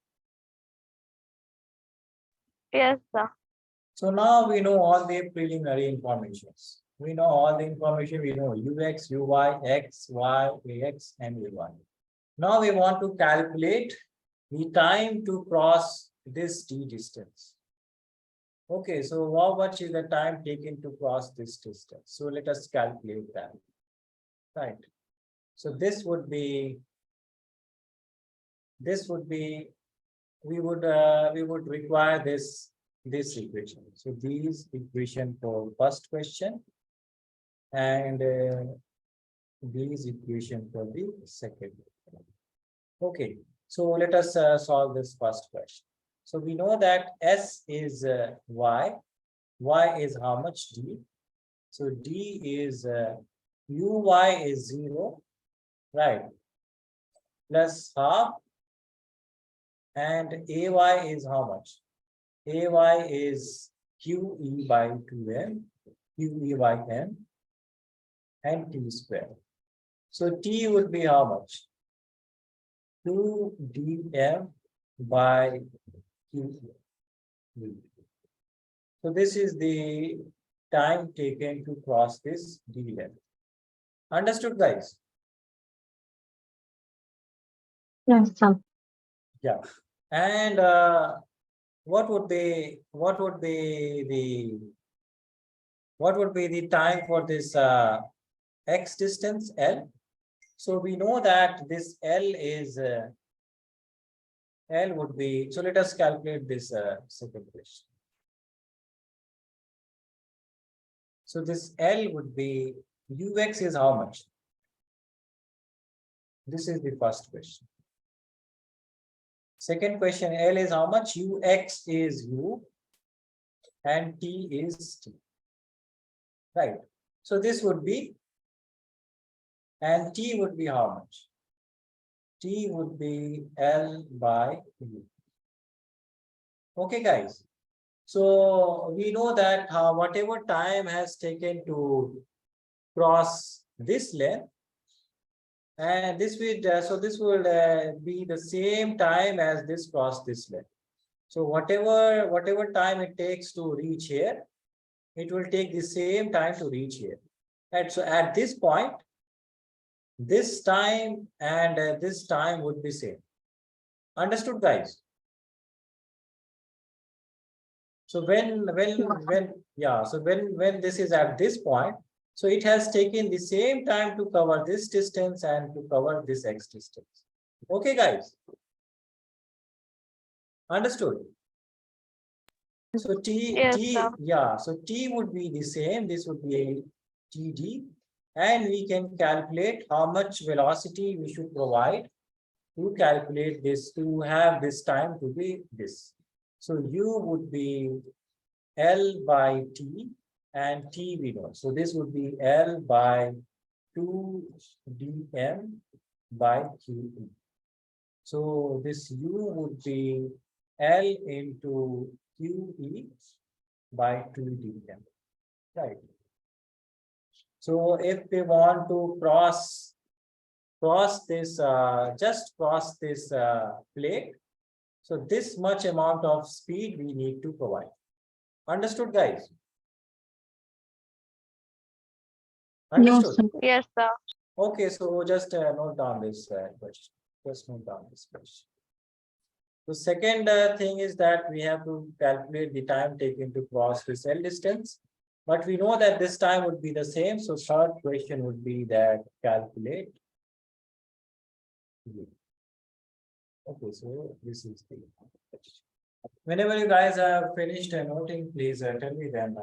Yes, sir. So now we know all the preliminary informations. We know all the information. We know ux, uy, x, y, ax, and ay. Now we want to calculate the time to cross this d distance. Okay, so how much is the time taken to cross this distance? So let us calculate that. Right. So this would be we would require this equation. So these equation for first question and these equation for the second. Okay, so let us solve this first question. So we know that S is y is how much? D. So D is uy is 0, right? Plus half, and ay is how much? Ay is QE by 2m, QE by m, and t square. So t would be how much? 2dm by QE. So this is the time taken to cross this d length. Understood, guys? Yes, sir. Yeah. And what would be the time for this x distance L? So we know that this L is L would be, so let us calculate this second question. So this L would be ux is how much? This is the first question. Second question, L is how much? Ux is u and t is t. Right. So this would be, and t would be how much? T would be L by u. Okay, guys. So we know that whatever time has taken to cross this length, and this would so this will be the same time as this cross this length. So whatever time it takes to reach here, it will take the same time to reach here. And so at this point, this time and this time would be same. Understood, guys? So when this is at this point, so it has taken the same time to cover this distance and to cover this x distance. Okay, guys? Understood? So Yes, sir. so t would be the same. This would be a TD, and we can calculate how much velocity we should provide to calculate this, to have this time to be this. So U would be L by T, and T we know. So this would be L by 2 dm by QE. So this U would be L into QE by 2 dm, right? So if we want to cross this, just cross this plate, so this much amount of speed we need to provide. Understood, guys? Yes, Understood? sir. Yes, sir. Okay, so just note down this question. Just note down this question. The second thing is that we have to calculate the time taken to cross this L distance. But we know that this time would be the same. So third question would be that calculate. Okay, so this is the question. Whenever you guys have finished noting, please tell me then.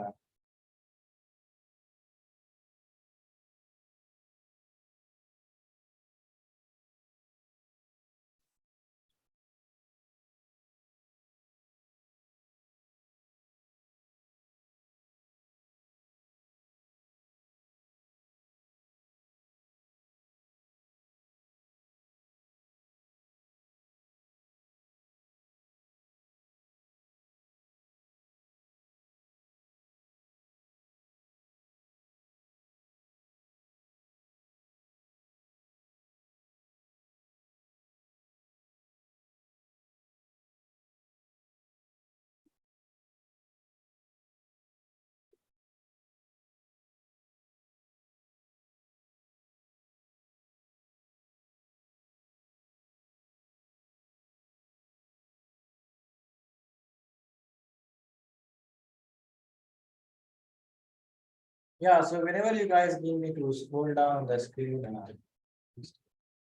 Yeah, so whenever you guys need me to scroll down the screen.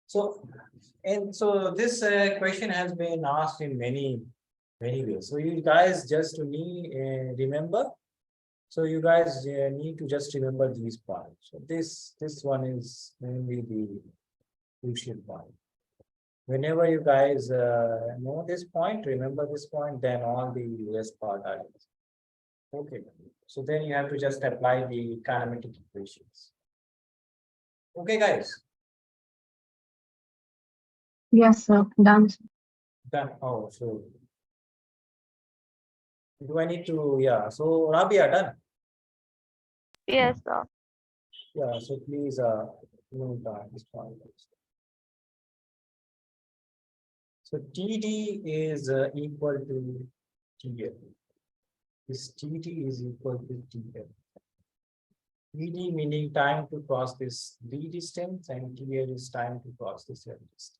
So, and so this question has been asked in many ways. So you guys just need remember. So you guys need to just remember these parts. So this one is mainly the crucial part. Whenever you guys know this point, remember this point, then all the rest part are easy. Okay. So then you have to just apply the kinematic equations. Okay, guys. Yes, sir. Done. Sir. Done. Oh, so do I need to? Yeah. So Rabia, done. Yes, sir. Yeah. So please, note down this point. So TD is equal to TL. This TD is equal to TL. TD meaning time to cross this D distance, and TL is time to cross this L distance.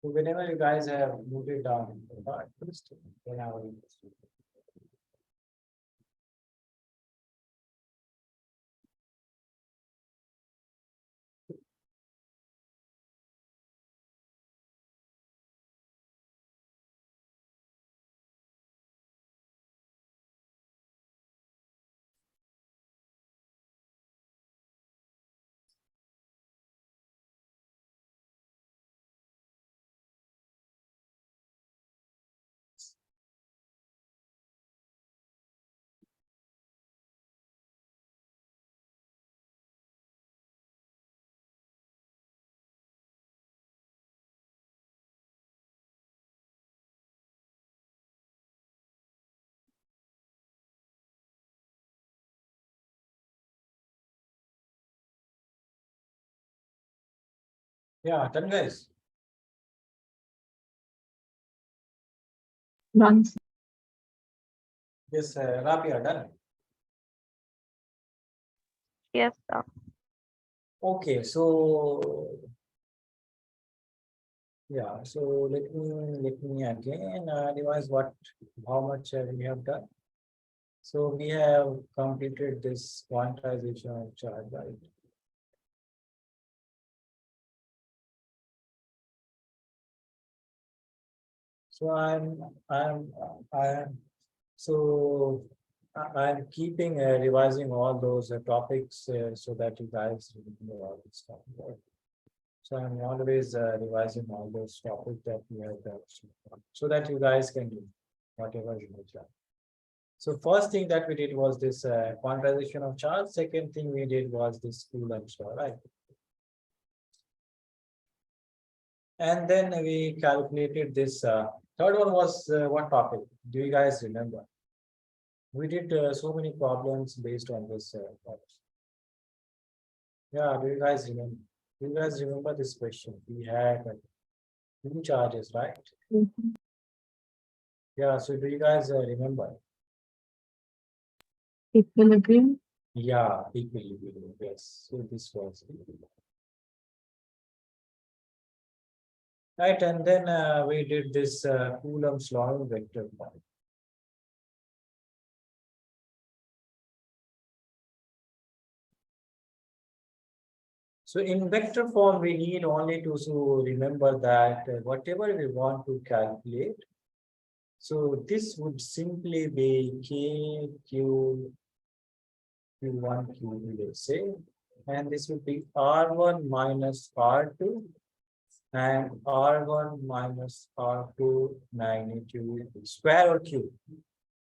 So whenever you guys have noted down the part, then I will. Yeah, done, guys. Done, sir. Yes, Rabia, done. Yes, sir. Okay, so yeah, so let me again revise how much we have done. So we have completed this quantization of charge, right? So I'm so I'm keeping revising all those topics so that you guys know all this stuff. Right? So I'm always revising all those topics that we have done so that you guys can do whatever you have done. So first thing that we did was this quantization of charge. Second thing we did was this Coulomb law, right? And then we calculated this. Third one was what topic? Do you guys remember? We did so many problems based on this. Yeah, do you guys remember? Do you guys remember this question? We had two charges, right? Mhm. Yeah, so do you guys remember? Equilibrium. Yeah, equilibrium. Yes, so this was right, and then we did this Coulomb's law in vector form. So in vector form, we need only to remember that whatever we want to calculate, so this would simply be K, Q, Q1, Q2, let's say, and this would be R1 minus R2 and R1 minus R2 magnitude square or cube.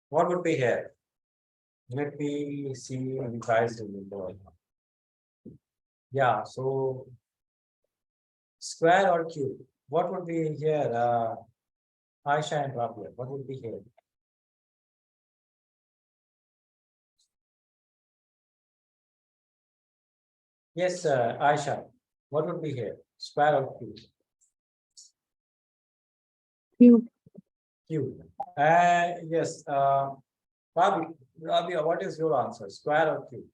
What would be here? Let me see if you guys remember. Yeah, so square or cube. What would be here? Aisha and Rabia, what would be here? Yes, Aisha, what would be here? Square or cube? Cube. Cube. Yes, Rabia, what is your answer? Square or cube?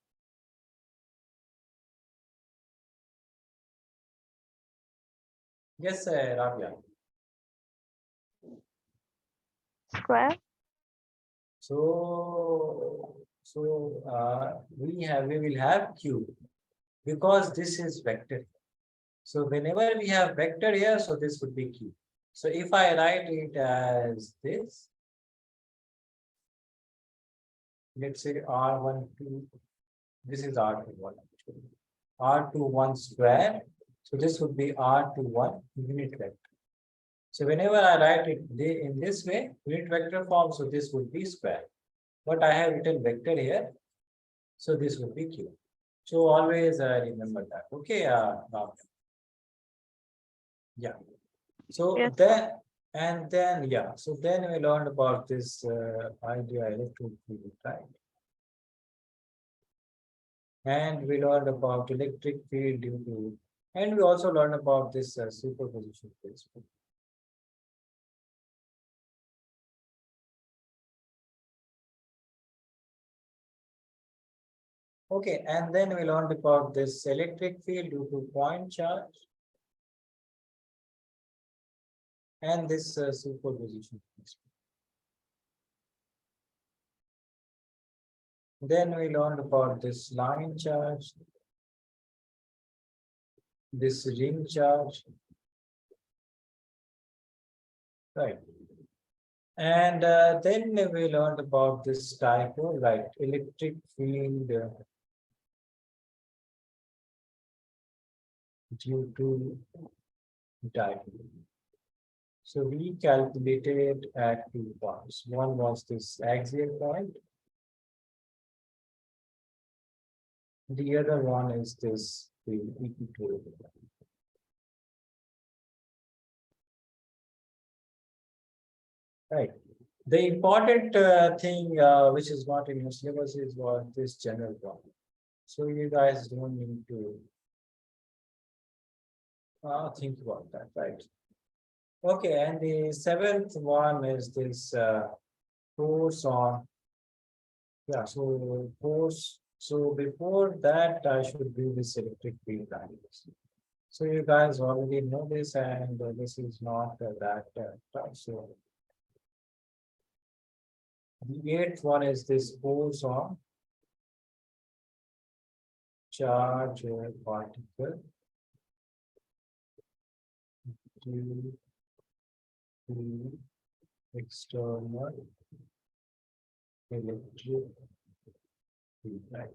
Yes, Rabia. Square. So we will have cube because this is vector. So whenever we have vector here, so this would be cube. So if I write it as this, let's say R1 2, this is R2 1, R2 1 square. So this would be R2 1 unit vector. So whenever I write it in this way, unit vector form, so this would be square. But I have written vector here, so this would be cube. So always remember that. Okay, now. Yeah. So Yes, then, and then, yeah. So then we learned about this idea electric field, right? And we learned about electric field due to, and we also learned about this superposition principle. Okay, and then we learned about this electric field due to point charge and this superposition principle. Then we learned about this line charge, this ring charge, right? And then we learned about this type of right electric field due to dipole. So we calculated at 2 points. One was this axial point. The other one is this the equatorial point. Right. The important thing which is not in your syllabus is what this general one. So you guys don't need to think about that, right? Okay, and the seventh one is this course on, yeah, so course. So before that, I should do this electric field analysis. So you guys already know this, and this is not that tough. So the eighth one is this course on charge particle to the external electric field. Right.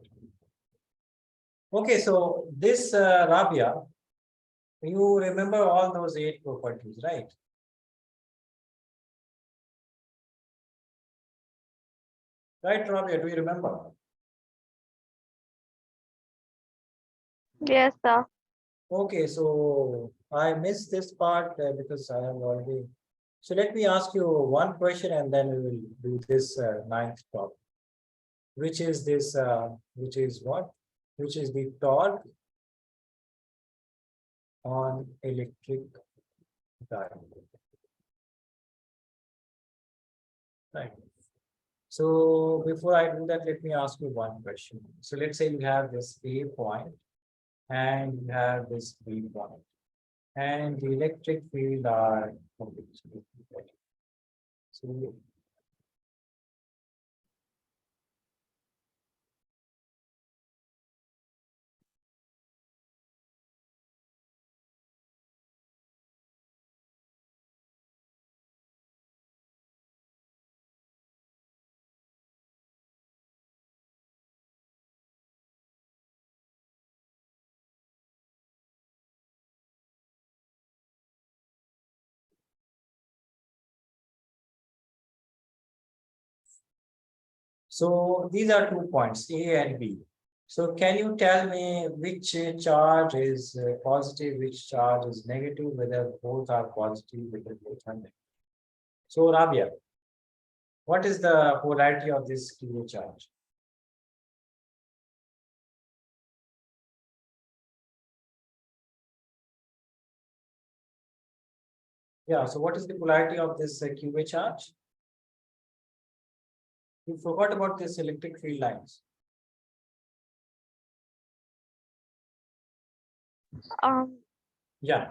Okay, so this Rabia, you remember all those eight properties, right? Right, Rabia, do you remember? Yes, sir. Okay, so I missed this part because I have already. So let me ask you one question and then we will do this ninth topic, which is this, which is what? Which is the torque on electric diode. Right. So before I do that, let me ask you one question. So let's say you have this A point and you have this B point, and the electric field are okay. So so these are 2 points, A and B. So can you tell me which charge is positive, which charge is negative, whether both are positive, whether both are negative? So Rabia, what is the polarity of this QA charge? Yeah, so what is the polarity of this QA charge? You forgot about this electric field lines. Um, Yeah,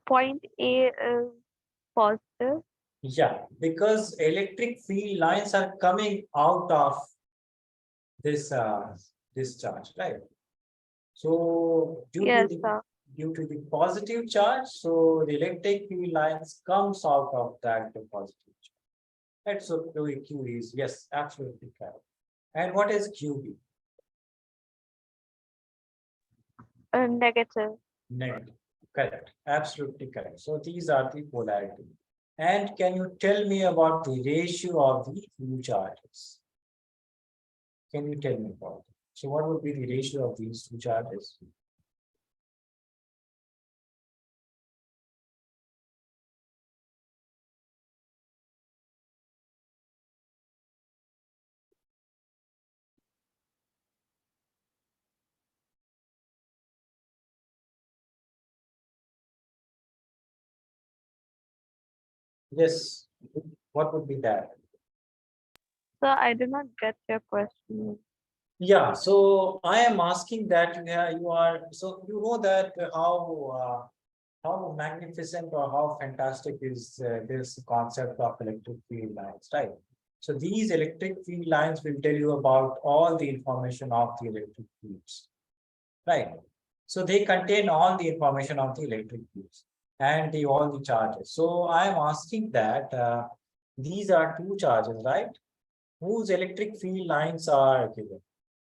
point A is positive. yeah, because electric field lines are coming out of this charge, right? So Yes, sir. due to the positive charge, so the electric field lines comes out of that positive charge. Right, so Q is yes, absolutely correct. And what is QB? Negative. Negative. Correct. Absolutely correct. So these are the polarity. And can you tell me about the ratio of the two charges? Can you tell me about it? So what would be the ratio of these two charges? Yes. What would be that? So I did not get your question. Yeah, so I am asking that you are so you know that how magnificent or how fantastic is this concept of electric field lines, right? So these electric field lines will tell you about all the information of the electric fields, right? So they contain all the information of the electric fields and the all the charges. So I am asking that these are two charges, right? Whose electric field lines are given.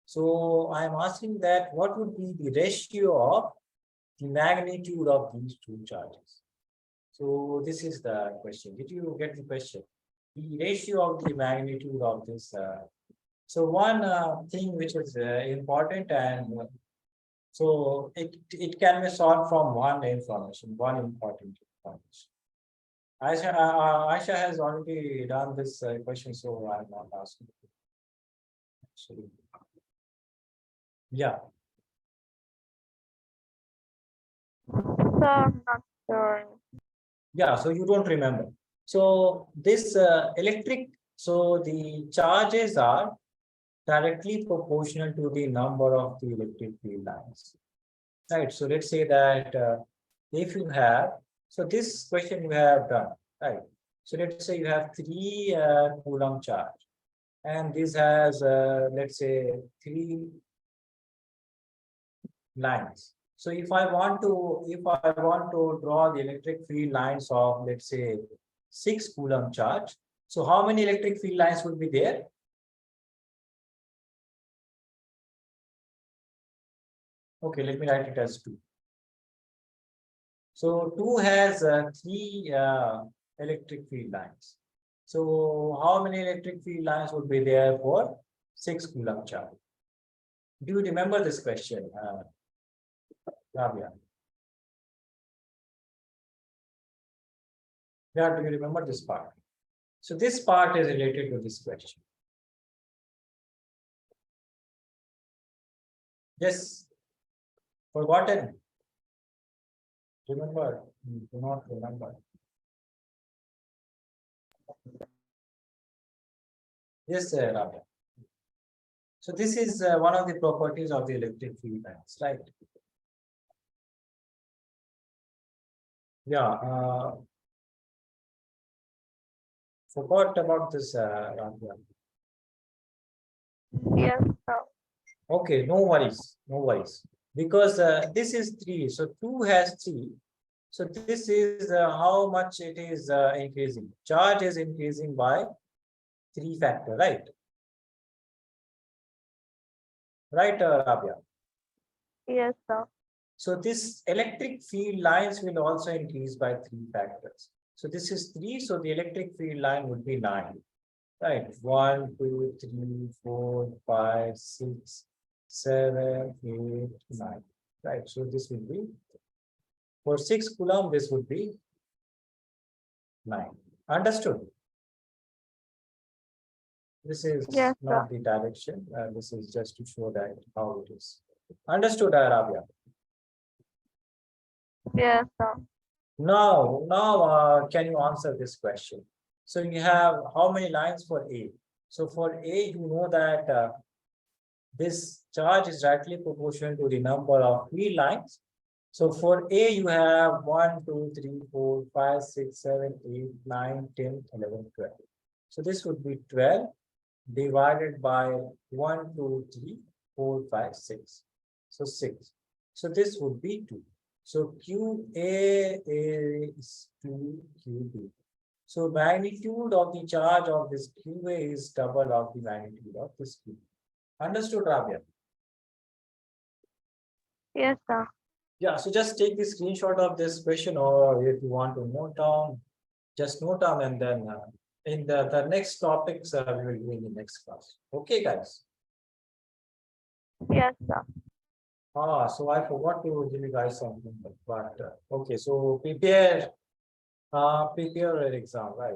So I am asking that what would be the ratio of the magnitude of these two charges? So this is the question. Did you get the question? The ratio of the magnitude of this. So one thing which is important and so it can be solved from one information, one important information. Aisha has already done this question, so I'm not asking. Actually, yeah. So I'm not sure. Yeah, so you don't remember. So this electric, so the charges are directly proportional to the number of the electric field lines. Right. So let's say that if you have, so this question you have done, right? So let's say you have 3 Coulomb charge, and this has let's say 3 lines. So if I want to draw the electric field lines of, let's say, 6 Coulomb charge, so how many electric field lines would be there? Okay, let me write it as 2. So 2 has 3 electric field lines. So how many electric field lines would be there for 6 Coulomb charge? Do you remember this question, Rabia? Yeah, do you remember this part? So this part is related to this question. Yes, forgotten. Remember? Do not remember. Yes, Rabia. So this is one of the properties of the electric field lines, right? Yeah. Forgot about this, Rabia. Yes, sir. Okay, no worries, no worries. Because this is 3, so 2 has 3. So this is how much it is increasing. Charge is increasing by 3 factor, right? Right, Rabia? Yes, sir. So this electric field lines will also increase by 3 factors. So this is 3, so the electric field line would be 9. Right, 1, 2, 3, 4, 5, 6, 7, 8, 9. Right, so this will be for 6 Coulomb, this would be 9. Understood? This is Yes, not the direction. This is just to show that how it is. Understood, Arabia? Yes, sir. Now, can you answer this question? So you have how many lines for A? So for A, you know that this charge is directly proportional to the number of field lines. So for A, you have 1, 2, 3, 4, 5, 6, 7, 8, 9, 10, 11, 12. So this would be 12 divided by 1, 2, 3, 4, 5, 6. So 6. So this would be 2. So QA is 2 QB. So magnitude of the charge of this QA is double of the magnitude of this QB. Understood, Rabia? Yes, sir. Yeah, so just take the screenshot of this question, or if you want to note down, just note down, and then in the next topics we will do in the next class. Okay, guys. Yes, sir. So I forgot to give you guys something, but okay. So prepare your exam, right?